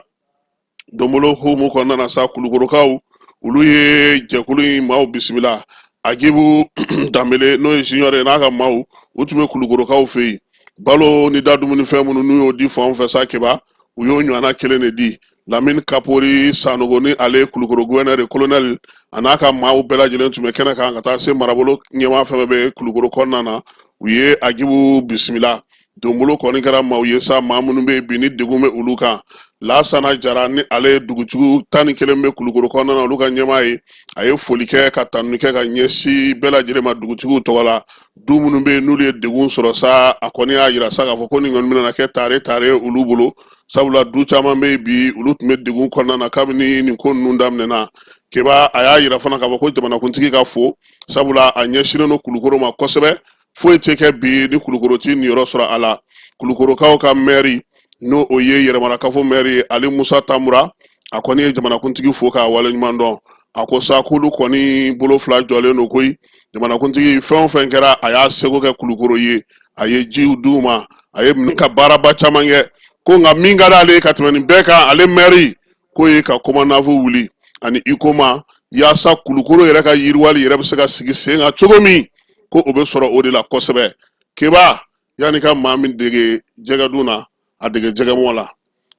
donbolo hukumu kɔnɔna na sa kulukorokaw olu ye jɛkulu in maaw bisimila Agibu Dambele n'o ye junior ye n'a ka maaw u tun bɛ kulukorokaw fɛ yen balo ni da dumunifɛn minnu n'u y'o di fan fɛ sa keba u y'o ɲɔgɔnna kelen de di Lamine Kapori Sanogo ni ale kulukoro gouverneur colonel a n'a ka maaw bɛɛ lajɛlen tun bɛ kɛnɛ kan ka taa se marabolo ɲɛmaa fɛn bɛ kulukoro kɔnɔna na u ye Agibu bisimila donbolo kɔni kɛra maaw ye sa maa minnu bɛ yen bi ni degun bɛ olu kan Lasana Jara ni ale dugutigiw 11 bɛ kulukoro kɔnɔna na olu ka ɲɛmaa ye a ye foli kɛ ka tanuni kɛ ka ɲɛsin bɛɛ lajɛlen ma dugutigiw tɔgɔ la du minnu bɛ yen n'olu ye degun sɔrɔ sa a kɔni y'a jira sa k'a fɔ ko nin kɔni bɛna kɛ tare olu bolo sabula du caman bɛ yen bi olu tun bɛ degun kɔnɔna na kabini nin ko ninnu daminɛna keba a y'a jira fana k'a fɔ ko jamanakuntigi ka fo sabula a ɲɛsinnen don kulukoro ma kosɛbɛ foyi tɛ kɛ bi ni kulukoro ti niyɔrɔ sɔrɔ a la kulukorokaw ka maire n'o o ye yɛrɛmarakafo maire ye Ali Musa Tamura a kɔni ye jamanakuntigi fo k'a waleɲuman dɔn a ko sa k'olu kɔni bolo fila jɔlen don koyi jamanakuntigi fɛn o fɛn kɛra a y'a seko kɛ kulukoro ye a ye jiw d'u ma a ye ka baaraba caman kɛ ko nka min ka d'ale ye ka tɛmɛ nin bɛɛ kan ale maire k'o ye ka komanafo wuli ani ikoma yaasa kulukoro yɛrɛ ka yiriwali yɛrɛ bɛ se ka sigi sen kan cogo min ko o bɛ sɔrɔ o de la kosɛbɛ keba yanni ka maa min dege jɛgɛdun na a dege jɛgɛmɔ la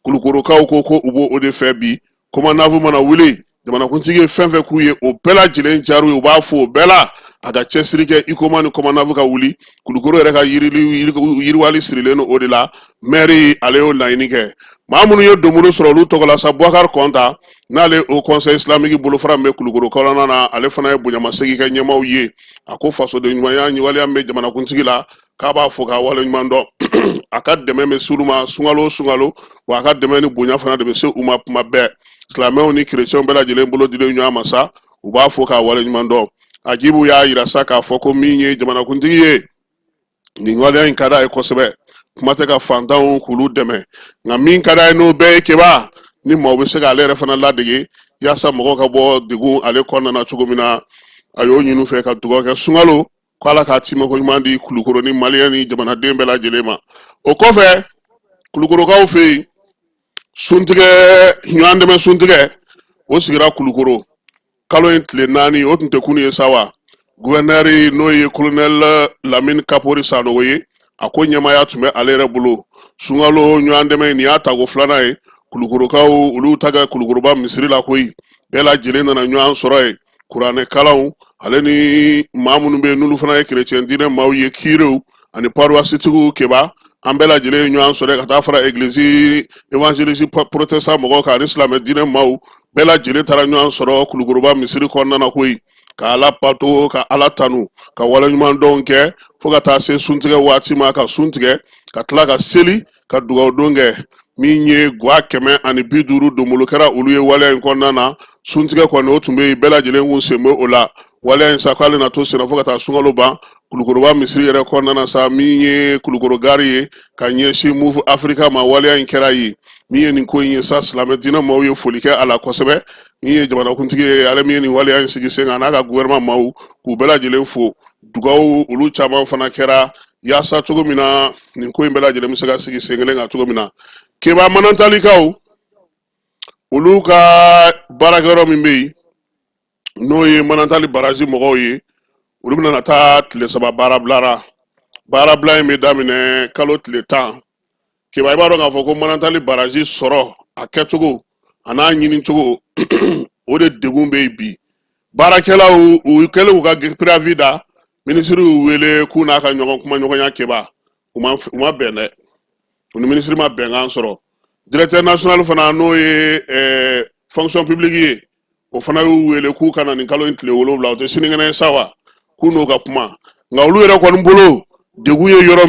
kulukorokaw ko u b'o o de fɛ bi komanafo mana wuli jamanakuntigi ye fɛn fɛn k'u ye o bɛɛ lajɛlen diyar'u ye u b'a fɔ o bɛɛ la a ka cɛsiri kɛ ikoma ni komanafo ka wuli kulukoro yɛrɛ ka yiriwali sirilen don o de la maire ale y'o laɲini kɛ maa minnu ye donbolo sɔrɔ olu tɔgɔ la sa Boubacar Konta n'ale au conseil islamique bolofara min bɛ Kulukoro kɔnɔna na ale fana ye bonyamasegin kɛ ɲɛmaaw ye a ko fasoden ɲumanya waleya min bɛ jamanakuntigi la k'a b'a fɔ k'a wale ɲuman dɔn a ka dɛmɛ bɛ s'olu ma sunkalo o sunkalo wa a ka dɛmɛ ni bonya fana de bɛ se u ma tuma bɛɛ silamɛw ni kerecɛnw bɛɛ lajɛlen bolo dilen ɲɔgɔn ma sa u b'a fɔ k'a wale ɲuman dɔn Agibu y'a yira sa k'a fɔ ko min ye jamanakuntigi ye nin waleya in ka d'a ye kosɛbɛ kuma tɛ ka fantanw k'olu dɛmɛ nka min ka d'a ye n'o bɛɛ ye keba ni maaw bɛ se k'ale yɛrɛ fana ladege yaasa mɔgɔw ka bɔ degun ale kɔnɔna na cogo min na a y'o ɲini u fɛ ka dugawu kɛ sunkalo ko ala k'a timako ɲuman di Kulukoro ni maliyɛn ni jamanaden bɛɛ lajɛlen ma o kɔfɛ Kulukorokaw fɛ yen suntigɛ ɲɔgɔn dɛmɛ suntigɛ o sigira Kulukoro kalo in tile 4 o tun tɛ kunun ye sa wa gouverneur n'o ye colonel Lamine Kapori Sanogo ye a ko ɲɛmaya tun bɛ ale yɛrɛ bolo sunkalo ɲɔgɔn dɛmɛ nin y'a tago 2nan ye Kulukorokaw olu ta kɛ Kulukoroba misiri la koyi bɛɛ lajɛlen nana ɲɔgɔn sɔrɔ ye kuranɛ kalanw ale ni maa minnu bɛ yen n'olu fana ye kerecɛn diinɛ maaw ye kiirew ani paroissitigiw keba an bɛɛ lajɛlen ye ɲɔgɔn sɔrɔ ka taa fara église évangéliste protestant mɔgɔw kan ani silamɛ diinɛ maaw bɛɛ lajɛlen taara ɲɔgɔn sɔrɔ Kulukoroba misiri kɔnɔna na koyi ka ala pato ka ala tanu ka waleɲuman dɔn kɛ fo ka taa se suntigɛ waati ma ka suntigɛ ka tila ka seli ka dugawu don kɛ min ye gwa 150 donbolo kɛra olu ye waleya in kɔnɔna na suntigɛ kɔni o tun bɛ yen bɛɛ lajɛlen kun sen bɛ o la waleya in sa k'ale na to senna fo ka taa sunkalo ban Kulukoroba misiri yɛrɛ kɔnɔna na sa min ye Kulukoro gari ye ka ɲɛsin Move Africa ma waleya in kɛra ye min ye nin ko in ye sa silamɛ diinɛ maaw ye foli kɛ a la kosɛbɛ min ye jamanakuntigi ye ale min ye nin waleya in sigi sen kan n'a ka gouvernement maaw k'u bɛɛ lajɛlen fo dugawu olu caman fana kɛra yaasa cogo min na nin ko in bɛɛ lajɛlen bɛ se ka sigi sen kelen kan cogo min na keba manatalikaw olu ka baarakɛyɔrɔ min bɛ yen n'o ye manantali baraji mɔgɔw ye olu bɛna taa tile 3 baarabila in bɛ daminɛ kalo tile 10 keba i b'a dɔn k'a fɔ ko manantali baraji sɔrɔ a kɛcogo a n'a ɲinicogo o de degun bɛ yen bi baarakɛlaw u kɛlen k'u ka préavis da minisiri y'u wele k'u n'a ka ɲɔgɔn kuma ɲɔgɔnya keba u ma bɛn dɛ u ni minisiri ma bɛnkan sɔrɔ directeur national fana n'o ye fonction publique ye o fana y'u wele k'u kana nin kalo in tile 7 o tɛ sinikɛnɛ sa wa k'u n'o ka kuma nka olu yɛrɛ kɔni bolo degun ye yɔrɔ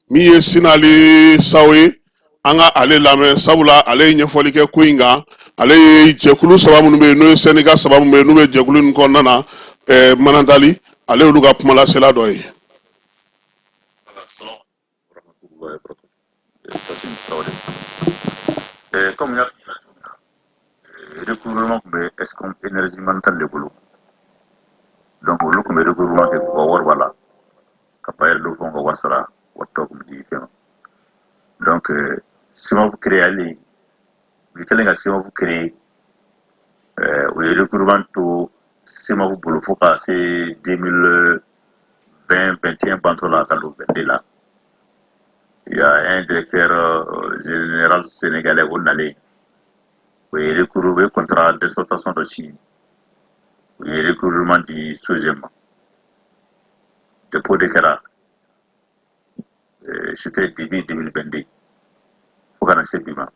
min ye sinali saw ye an ka ale lamɛn sabula ale ye ɲɛfɔli kɛ ko in kan ale ye jɛkulu 3 minnu bɛ yen n'o ye syndicat 3 minnu bɛ yen n'u bɛ jɛkulu in kɔnɔna na manantali ale olu ka kuma lasela dɔ ye. Comme le recouvrement est-ce qu'on énergie mentale de boulot. Donc le recouvrement que voir voilà. Capable de faire voir ça ou comme dit. Donc si vous créez les vous si vous créez le recouvrement tout si vous boulot faut passer 2020-21 entre la calo là. Il y a un directeur général sénégalais au Nalé. Il y a le contrat d'exploitation de Chine. Il y a le recouvrement du sous-ément. Dépôt de Kara. C'était début 2022. Il faut qu'on ait bima.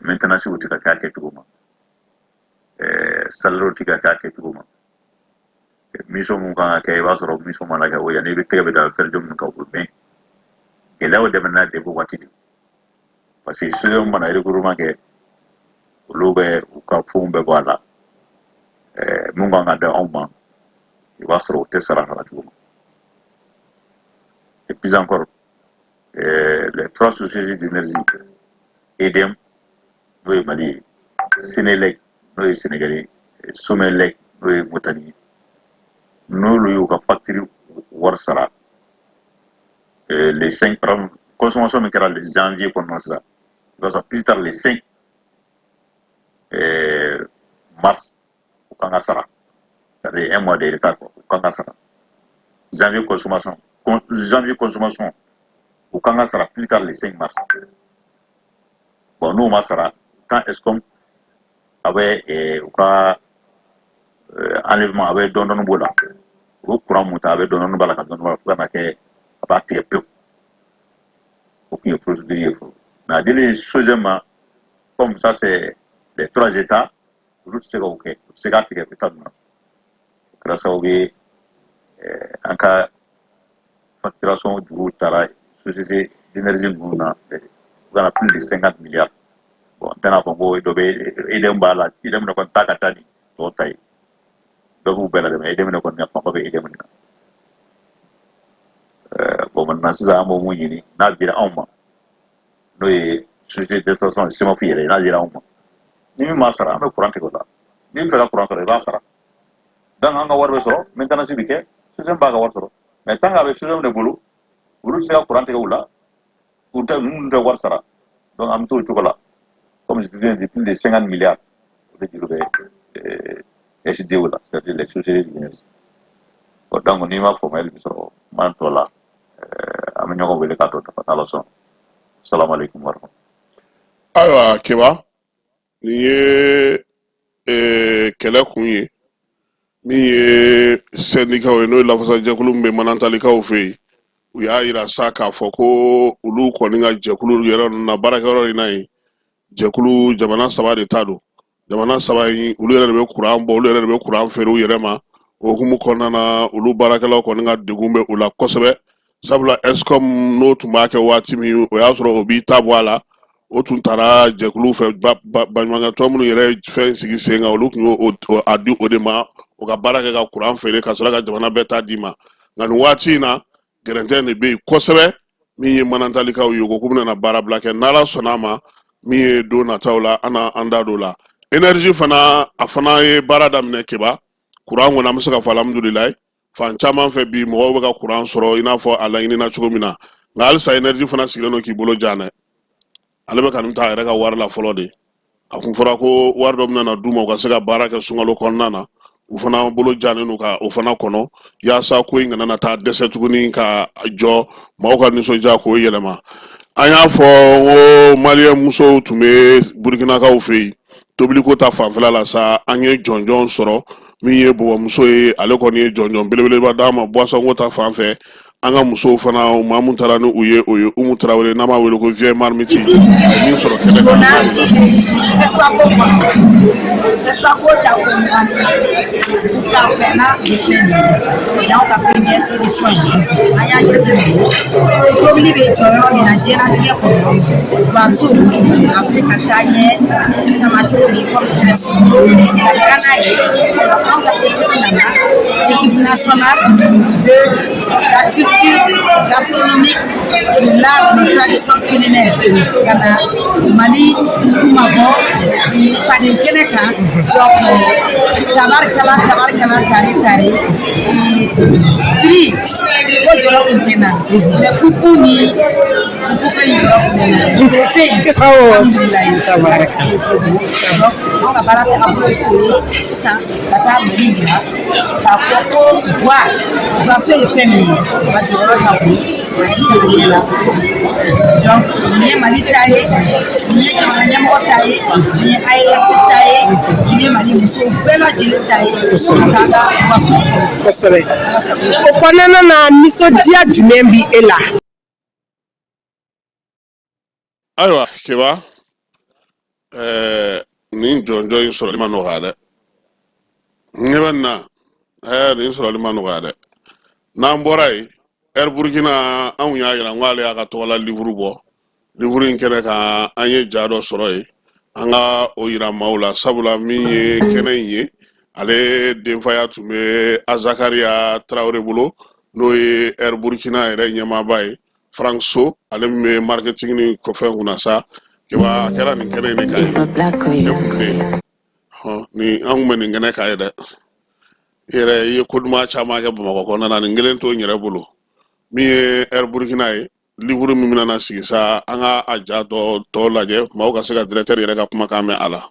Maintenant, si vous êtes à quelque chose, salaire est à quelque chose. Mission mon gars, qui va sur mission mon gars, il y a des gens qui veulent faire du mon gars. Et là, on demande des beaux wattis. Parce que si on a recouvrement que l'eau ou capon be voilà, mon gars a de homme, il va se retrouver sur la radio. Et puis encore, les 3 sociétés d'énergie, EDEM, nous Mali, Sénélec, nous Sénégalais, Somelec, nous Moutani, nous lui avons facturé Warsara. Les 5 par consommation mais le janvier comme ça. Parce que plus tard les 5 mars au Kangasara. C'est-à-dire un mois de retard au Kangasara. Janvier consommation au Kangasara plus tard les 5 mars. Bon nous Masara quand est-ce qu'on avait au cas enlèvement avait donné nous bola. Au courant monta avait donné nous bala quand on va faire à partir peu aucune procédure Mais à dire les choses, comme ça, c'est les 3 États, l'autre c'est OK. C'est grave que peut-être grâce à OK, en cas facturation du groupe Tara, société d'énergie Mouna, on a plus de 50 milliards. Bon, maintenant, on va aider un bala, il aime le contact à Tani, tout taille. Donc, vous pouvez aider le contact, on va aider le bon, maintenant, c'est ça, on va dire, n'a dire un mois. Nous, société d'exploitation, c'est ma fille, n'a dire un mois. Ni mi masara, on va courant que là. Ni mi fait la courant sur les basara. Donc, on va voir ça, maintenant, c'est biquet, c'est un bagarre sur. Mais tant qu'avec ce genre de boulot, vous c'est un courant que là, vous devez voir ça. Donc, on tout là. Comme je disais, depuis les 50 milliards de SDO là, c'est-à-dire les sociétés d'énergie. Donc, on y va formel, sur Mantola, à Mignon, le cadre de Patalason. Salam alaikum wa rahmatulah. Ayiwa Keba, nin ye kɛlɛ kun ye min ye sɛndikaw ye n'o ye lafasajɛkulu min bɛ manantalikaw fɛ yen u y'a yira sa k'a fɔ ko olu kɔni ka jɛkulu yɛrɛ ninnu na baarakɛyɔrɔ in na yen jɛkulu jamana 3 de ta don jamana 3 in olu yɛrɛ de bɛ kuran bɔ olu yɛrɛ de bɛ kuran feere u yɛrɛ ma o hukumu kɔnɔna na olu baarakɛlaw kɔni ka degun bɛ u la kosɛbɛ sabula escom n'o tun b'a kɛ waati min o y'a sɔrɔ o b'i ta bɔ a la o tun taara jɛkulu fɛ baɲumankɛtɔn minnu yɛrɛ fɛn sigi sen kan olu tun y'o a di o de ma o ka baara kɛ ka kuran feere ka sɔrɔ ka jamana bɛɛ ta di ma nka nin waati in na gɛrɛntɛ de bɛ yen kosɛbɛ min ye manantalikaw ye ko k'u bɛna baara bila kɛ n'ala sɔnna a ma min ye don nataw la an da don la énergie fana a fana ye baara daminɛ Keba kuran kɔni an bɛ se ka fɔ alhamdulilayi fan caman fɛ bi mɔgɔw bɛ ka kuran sɔrɔ i n'a fɔ a laɲinina cogo min na nka halisa énergie fana sigilen don k'i bolo jan dɛ ale bɛ ka nin ta a yɛrɛ ka wari la fɔlɔ de a kun fɔra ko wari dɔ bɛna d'u ma u ka se ka baara kɛ sunkalo kɔnɔna na u fana bolo jannen don ka o fana kɔnɔ yaasa ko in kana na taa dɛsɛ tuguni ka jɔ maaw ka nisɔndiya k'o yɛlɛma an y'a fɔ ko maliyɛn musow tun bɛ burukinakaw fɛ yen tobiliko ta fanfɛla la sa an ye jɔnjɔn sɔrɔ min ye bɔbɔmuso ye ale kɔni ye jɔnjɔn belebeleba d'a ma boisson ko ta fanfɛ an ka musow fana maa mun taara ni u ye o ye Umu Tarawele n'an b'a wele ko vieille marmite a ye min sɔrɔ kɛnɛ kan tobili bɛ jɔ yɔrɔ min na diɲɛlatigɛ kɔnɔ baso a bɛ se ka taa ɲɛ sama cogo min comme tɛrɛsibolo ka taga n'a ye anw ka équipe nana équipe nationale de la culture gastronomique et de l'art de tradition culinaire ka na Mali kuma bɔ faden kɛnɛ kan donc tabarikala tare prix ko jɔyɔrɔ kun tɛ na mais kuku ni kuku fɛn jɔyɔrɔ kun tɛ na trophée alhamdulilayi tabaraka donc anw ka baara tɛ an bolo ye sisan ka taa Mali yira k'a fɔ ko boisson ye fɛn min ye a jɔyɔrɔ ka bon donc nin ye Mali ta ye nin ye jamana ɲɛmɔgɔ ta ye nin ye AES ta ye nin ye Mali musow bɛɛ lajɛlen ta ye ka taa ka boisson kosɛbɛ o kɔnɔna na nisɔndiya jumɛn bi e la ayiwa Keba nin jɔnjɔn in sɔrɔli ma nɔgɔya dɛ ne bɛ na nin sɔrɔli ma nɔgɔya dɛ n'an bɔra yen Air Burkina anw y'a yira n ko ale y'a ka tɔgɔla livre bɔ livre in kɛnɛ kan an ye ja dɔ sɔrɔ yen an ka o yira maaw la sabula min ye kɛnɛ in ye ale denfaya tun bɛ Azakaria Traoré bolo n'o ye Air Burkina yɛrɛ ɲɛmaaba ye Frank So ale min bɛ marketing ni fɛn kunna sa Keba a kɛra nin kɛnɛ in de kan ye ne kun bɛ yen ni an kun bɛ nin kɛnɛ kan ye dɛ yɛrɛ i ye ko duman caman kɛ Bamakɔ kɔnɔna na nin kelen to n yɛrɛ bolo min ye Air Burkina ye livre min bɛna sigi sa an ka a ja tɔ lajɛ maaw ka se ka directeur yɛrɛ ka kumakan mɛn a la.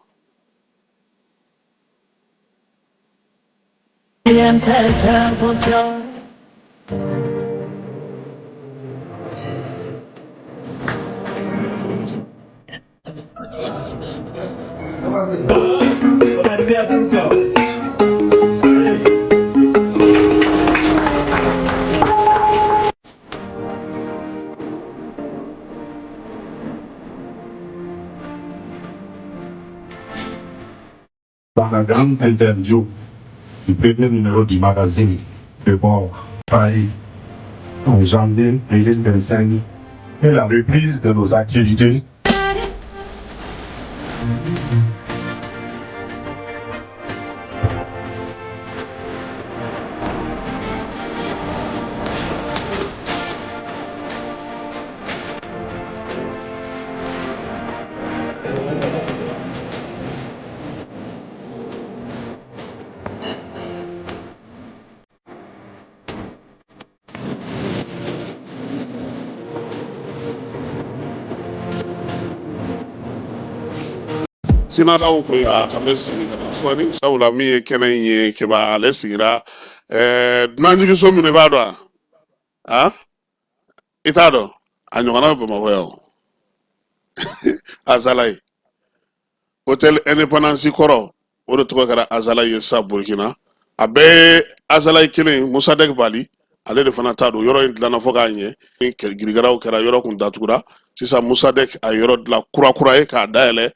Dans la grande interview du premier numéro du magazine de bord Paris en janvier 2025 et la reprise de nos activités. Sinadaw fɛ a bɛ sigi ka na fɔni sabula min ye kɛnɛ in ye kɛba ale sigira dunanjigiso minɛ b'a dɔn a i t'a dɔn a ɲɔgɔnna bɛ bamakɔ yan o azala ye hôtel indépendance kɔrɔ o de tɔgɔ kɛra azala ye sa burukina a bɛɛ azala ye kelen musadɛk bali ale de fana t'a dɔn yɔrɔ in dilanna fɔ k'a ɲɛ ni girigaraw kɛra yɔrɔ kun datugura sisan musadɛk a yɔrɔ dilan kura ye k'a dayɛlɛ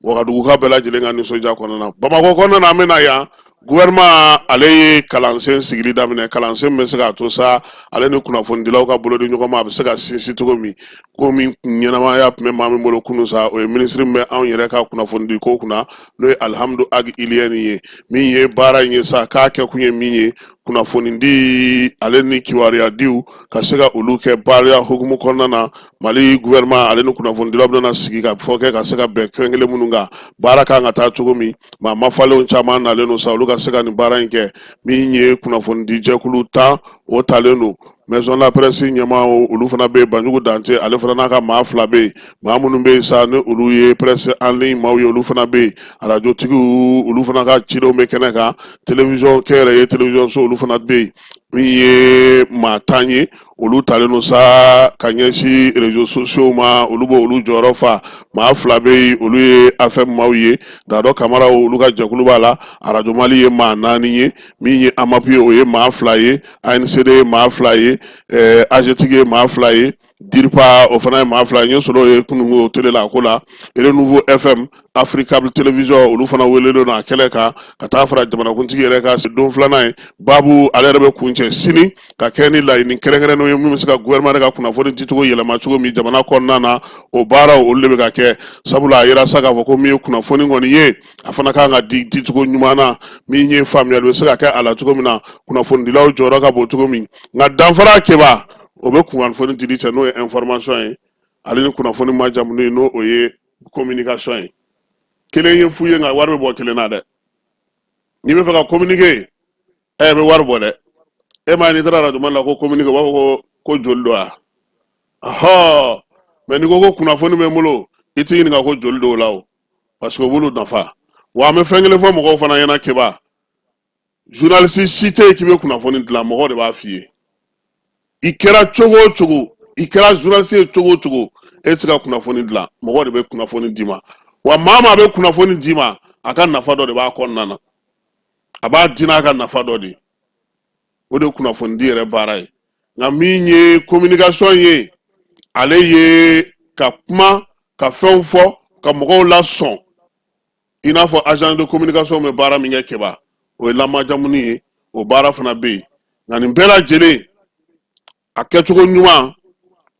Wagadugu ka bɛɛ lajɛlen ka nisɔndiya kɔnɔna na Bamakɔ kɔnɔna na an bɛna yan gouvernement ale ye kalansen sigili daminɛ kalansen bɛ se k'a to sa ale ni kunnafonidilaw ka bolo di ɲɔgɔn ma a bɛ se ka sinsin cogo min ko min ɲɛnamaya tun bɛ maa min bolo kunun sa o ye ministre min bɛ anw yɛrɛ ka kunnafonidi ko kunna n'o ye Alihamdu Agi Iliyɛni ye min ye baara in ye sa k'a kɛ kun ye min ye kunnafonidi ale ni kibaruyadiw ka se ka olu kɛ baara hukumu kɔnɔna na Mali gouvernement ale ni kunnafonidilaw bɛna sigi ka fɔ kɛ ka se ka bɛn kɛrɛnkɛrɛn minnu kan baara kan ka taa cogo min maa mafalenw caman nalen don sa olu ka se ka nin baara in kɛ min ye kunnafonidi jɛkulu 10 o talen don maison la presse ɲɛmaa olu fana bɛ Banjugu Dante ale fana n'a ka maa 2 bɛ yen maa minnu bɛ yen sa ni olu ye presse en ligne maaw ye olu fana bɛ yen arajotigiw olu fana ka cidenw bɛ kɛnɛ kan télévision kɛyɛrɛye télévision so olu fana bɛ yen min ye maa 10 ye olu talen don sa ka ɲɛsin réseaux sociaux ma olu b'o olu jɔyɔrɔ fa maa 2 bɛ yen olu ye affaire maaw ye Dado Kamara olu ka jɛkulu b'a la Radio Mali ye maa 4 ye min ye AMAP ye o ye maa 2 ye ANCD ye maa 2 ye AGETIC ye maa 2 ye DIRPA o fana ye maa 2 ye solo ye kunungo télé la ko la Renouveau FM Africable Télévision olu fana welelen a kɛlɛ kan ka taa fara jamanakuntigi yɛrɛ ka don filanan ye babu ale yɛrɛ bɛ kuncɛ sini ka kɛ ni laɲini kɛrɛnkɛrɛnnenw ye min bɛ se ka gouvernement ka kunnafoni dicogo yɛlɛma cogo min jamana kɔnɔna na o baaraw olu de bɛ ka kɛ sabula a yira sa k'a fɔ ko min ye kunnafoni kɔni ye a fana kan ka di cogo ɲuman na min ye faamuyali bɛ se ka kɛ a la cogo min na kunnafonidilaw jɔyɔrɔ ka bon cogo min nka danfara kɛba o bɛ kunnafoni dili cɛ n'o ye information ye ale ni kunnafoni majamu ye n'o o ye communication ye kelen ye fu ye nka wari bɛ bɔ kelen na dɛ n'i bɛ fɛ ka communiquer bɛ wari bɔ dɛ e ma n'i taara radio la ko communiquer u b'a fɔ ko joli don wa ahɔ mais n'i ko ko kunnafoni bɛ n bolo i t'i ɲininka ko joli don o la o parce que o b'olu nafa wa an bɛ fɛn kelen fɔ mɔgɔw fana ɲɛna keba journaliste si tɛ yen k'i bɛ kunnafoni dilan mɔgɔw de b'a f'i ye i kɛra cogo o cogo i kɛra journaliste ye cogo o cogo e tɛ se ka kunnafoni dilan mɔgɔw de bɛ kunnafoni d'i ma wa maa maa bɛ kunnafoni d'i ma a ka nafa dɔ de b'a kɔnɔna na a b'a di n'a ka nafa dɔ de o de ye kunnafoni di yɛrɛ baara ye nka min ye communication ye ale ye ka kuma ka fɛnw fɔ ka mɔgɔw lasɔn i n'a fɔ agent de communication bɛ baara min kɛ kɛba o ye lamajamuni ye o baara fana bɛ yen nka nin bɛɛ lajɛlen a kɛcogo ɲuman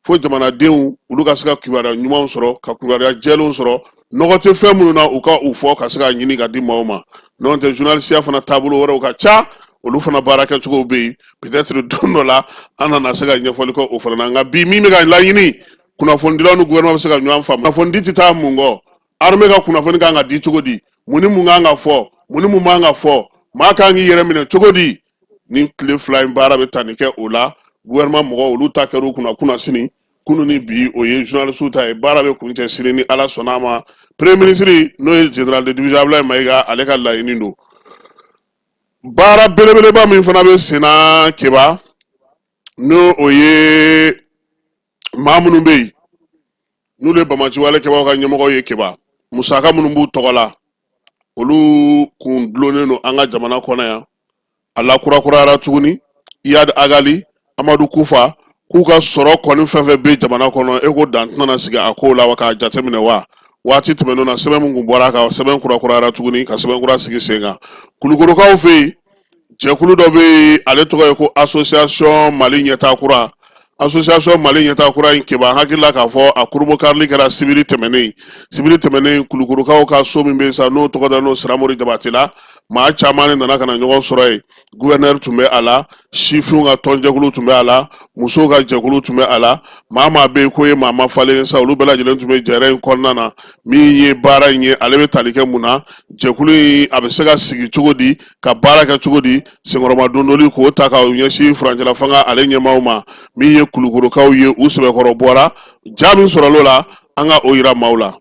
fo jamanadenw olu ka se ka kibaruya ɲumanw sɔrɔ ka kibaruya jɛlenw sɔrɔ nɔgɔ tɛ fɛn minnu na u ka u fɔ ka se ka ɲini ka di maaw ma n'o tɛ journaliste fana taabolo wɛrɛw ka ca olu fana baara kɛcogow bɛ yen peut-être don dɔ la an nana se ka ɲɛfɔli kɛ o fana na nka bi min bɛ ka laɲini kunnafonidilaw ni gouvernement bɛ se ka ɲɔgɔn faamu kunnafonidi tɛ taa mun kɔ armée ka kunnafoni kan ka di cogo di mun ni mun kan ka fɔ mun ni mun man ka fɔ maa kan k'i yɛrɛ minɛ cogo di ni tile 2 in baara bɛ tali kɛ o la gouvernement mɔgɔw olu ta kɛra u kunna sini kunun ni bi o ye journaliste ta ye baara bɛ kuncɛ sini ni ala sɔnna a ma premier ministre n'o ye général de division Abdoulaye Mayiga ale ka laɲini don baara belebeleba min fana bɛ senna keba n'o o ye maa minnu bɛ yen n'olu ye bamaciwale kɛbaw ka ɲɛmɔgɔ ye keba musaka minnu b'u tɔgɔ la olu kun dulonnen don an ka jamana kɔnɔ yan a lakurakurayara tuguni Iyad Agali Amadu Kufa k'u ka sɔrɔ kɔni fɛn fɛn bɛ jamana kɔnɔ e ko dan tɛna sigi a ko la wa k'a jateminɛ wa waati tɛmɛnenw na sɛbɛn mun kun bɔra ka sɛbɛn kura tuguni ka sɛbɛn kura sigi sen kan kulukorokaw fɛ yen jɛkulu dɔ bɛ yen ale tɔgɔ ye ko association mali ɲɛtaakura association mali ɲɛtaakura in kɛba hakilila k'a fɔ a kurumokarili kɛra sibiri tɛmɛnen kulukorokaw ka so min bɛ yen sa n'o tɔgɔ da n'o Siramori Jabate la maa caman de nana ka na ɲɔgɔn sɔrɔ yen gouverneur tun bɛ a la sifinw ka tɔnjɛkulu tun bɛ a la musow ka jɛkulu tun bɛ a la maa bɛ yen ko ye maa ma falen sa olu bɛɛ lajɛlen tun bɛ jɛrɛ in kɔnɔna na min ye baara in ye ale bɛ tali kɛ mun na jɛkulu in a bɛ se ka sigi cogo di ka baara kɛ cogo di senkɔrɔma dondoli k'o ta ka ɲɛsin furancɛla fanga ale ɲɛmaaw ma min ye kulukorokaw ye u sɛbɛkɔrɔ bɔra ja min sɔrɔl'o la an ka o yira maaw la.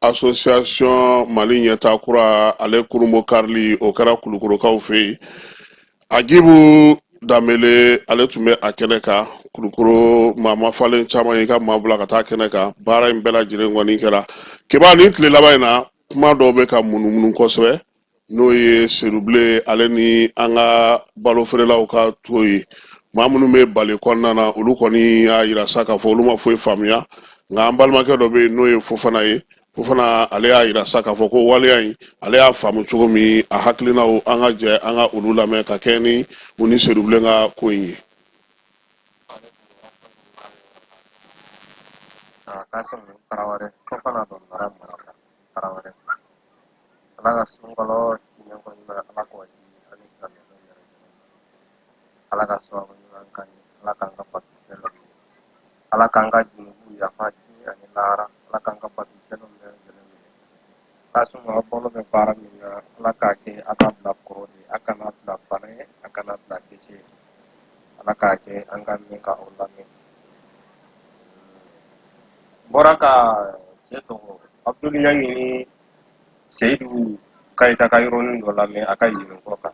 Association Mali ɲɛtaakura ale kurumokarili o kɛra kulukorokaw fɛ yen Agibu Danbele ale tun bɛ a kɛnɛ kan kulukoro maa ma falen caman ye ka maa bila ka taa kɛnɛ kan baara in bɛɛ lajɛlen kɔni kɛra keba ni tile laban in na kuma dɔw bɛ ka munumunu kosɛbɛ n'o ye serubile ale ni an ka balofeerelaw ka to ye maa minnu bɛ bali kɔnɔna na olu kɔni y'a yira sa k'a fɔ olu ma foyi faamuya nka an balimakɛ dɔ bɛ yen n'o ye Fofana ye Fofana ale y'a yira sa k'a fɔ ko waleya in ale y'a faamu cogo min a hakilinaw an ka jɛ an ka olu lamɛn ka kɛ ni u ni serubile ka ko in ye. Kasim Taraware ko fana don mara Taraware alaga sungalo tinyo ko na alako ji ani sabe do yare alaga so ko nan kan alaga ngapat telo alaga ngaji ya faji ani lara alaga ngapat telo me Kasum bolo me para mina alaga ke akabla ko ni akana bla pare akana bla kese alaga ke angkan ni ka ulani Boraka Cheto Abdul Yangini Seidu Kaita Kairon Dolame Akayi Koka.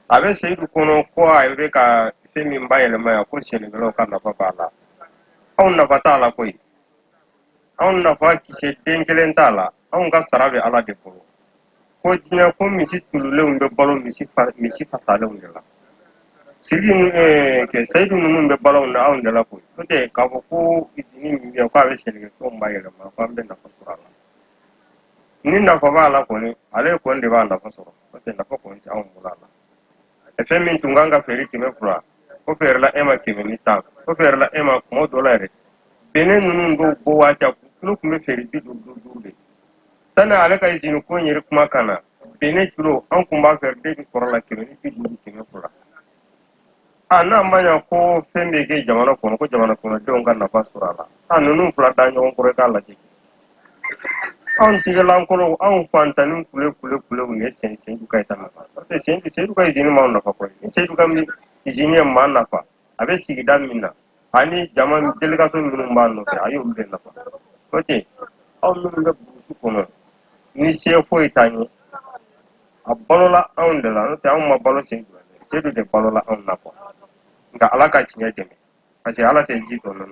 Abe Seidu Kono Koa Eureka Femi Mbaye Maya Koshen Loka Napapala. Aun Navatala Koi. Aun Navaki se Denkelentala, Aun Gasarave ala de Polo. Kojina Komisi Tulu de Bolo Misi Pasalundela. Silin ke Seidu Numbe Balon Aun de la Poi. Today Kavoko is in your Kaveshen from Bayama, Pamben of Surala. Nina Favala Pony, Ale Condevana Fasoro, but then the Pocon Town Mulala. A femin Tunganga Ferry Kimefra, Operla Emma Kiminita, Operla Emma Modolare, Benenungo Boacha, look me ferry do. Sana Aleka is in Kony Makana, Benetro, Uncle Marker, David Corolla Kimini Kimefra. Ana manya ko fembe ke jamana kono ko jamana kono donga na pasurala anu flada nyon ko rekala jiki on tigelan ko on fantanu kule ne sen du kaita na te sen du kai zini ma na fa ko sen du kam izini ma na fa abe sigida minna ani jaman delegation minum ma no ayo be na fa ote on no be bu kono ni se fo itani abalola on de la no te on ma balo sen du de balola on na fa nga alaka chinya deme parce ala te jito no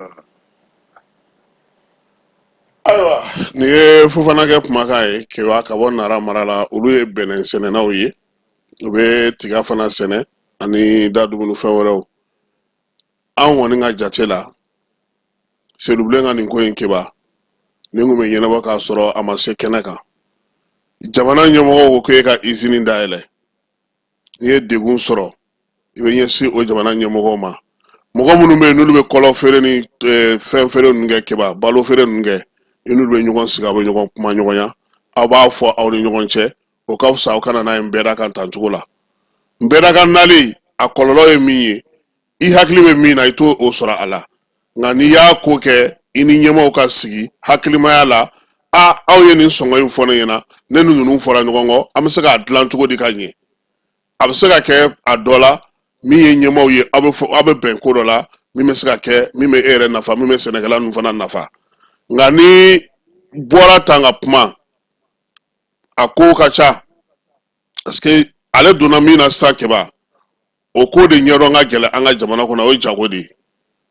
Ayiwa ni ye Fofana kɛ kumakan ye Kewa ka bɔ Nara mara la olu ye bɛnɛ sɛnɛnaw ye u bɛ tiga fana sɛnɛ ani da dumuni fɛn wɛrɛw an kɔni ka jate la Sedubilen ka nin ko in keba ni kun bɛ ɲɛnabɔ k'a sɔrɔ a ma se kɛnɛ kan jamana ɲɛmɔgɔw ko k'e ka izini dayɛlɛ n'i ye degun sɔrɔ I bɛ ɲɛsin o jamana ɲɛmɔgɔw ma mɔgɔ minnu bɛ yen n'olu bɛ kɔlɔ feere ni fɛn feere ninnu kɛ keba balo feere ninnu kɛ I n'olu bɛ ɲɔgɔn sigi a bɛ ɲɔgɔn kuma ɲɔgɔnya aw b'a fɔ aw ni ɲɔgɔn cɛ o ka fisa aw kana n'a ye n bɛɛ da kan tancogo la n bɛɛ da kan nali a kɔlɔlɔ ye min ye I hakili bɛ min na I t'o sɔrɔ a la nka n'i y'a ko kɛ I ni ɲɛmɔgɔw ka sigi hakilimaya la aw ye nin sɔngɔ in fɔ ne ɲɛna ne ni ninnu fɔra ɲɔgɔn kɔ an bɛ se k'a dilan cogo di ka ɲɛ a bɛ se ka kɛ a dɔ la min ye ɲɛmɔgɔw ye aw bɛ bɛn ko dɔ la min bɛ se ka kɛ min bɛ e yɛrɛ nafa min bɛ sɛnɛkɛla ninnu fana nafa nka ni bɔra tan ka kuma a ko ka ca parce que ale donna min na sisan kɛba o ko de ɲɛdɔn ka gɛlɛn an ka jamana kɔnɔ o ye jago de ye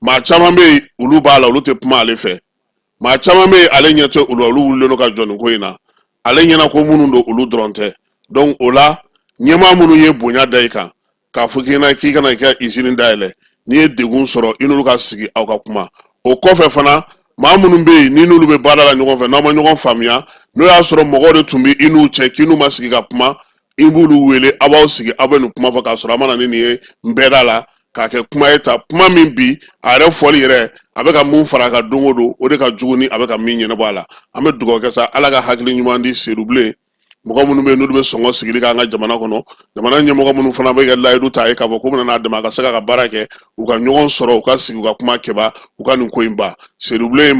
maa caman bɛ yen olu b'a la olu tɛ kuma ale fɛ maa caman bɛ yen ale ɲɛ tɛ olu la olu wulilen don ka jɔ nin ko in na ale ɲɛna ko minnu don olu dɔrɔn tɛ donc o la ɲɛmaa minnu ye bonya da I kan k'a fɔ k'i kana I ka izini dayɛlɛ n'i ye degun sɔrɔ I n'olu ka sigi aw ka kuma o kɔfɛ fana maa minnu bɛ yen ni n'olu bɛ baara la ɲɔgɔn fɛ n'aw ma ɲɔgɔn faamuya n'o y'a sɔrɔ mɔgɔw de tun bɛ I n'u cɛ k'i n'u ma sigi ka kuma I b'olu wele aw b'aw sigi aw bɛ nin kuma fɔ k'a sɔrɔ a ma na ni nin ye n bɛɛ da la k'a kɛ kuma ye ta kuma min bi a yɛrɛ fɔli yɛrɛ a bɛ ka mun fara a kan don o don o de ka jugu ni a bɛ ka min ɲɛnabɔ a la an bɛ dugawu kɛ sa Ala ka hakili ɲuman di Sedubilen mɔgɔ minnu bɛ yen n'olu bɛ sɔngɔ sigili k'an ka jamana kɔnɔ jamana ɲɛmɔgɔ minnu fana bɛ ka layidu ta ye k'a fɔ ko bɛna n'a dɛmɛ a ka se ka baara kɛ u ka ɲɔgɔn sɔrɔ u ka sigi u ka kuma kɛba u ka nin ko in ban Sedubilen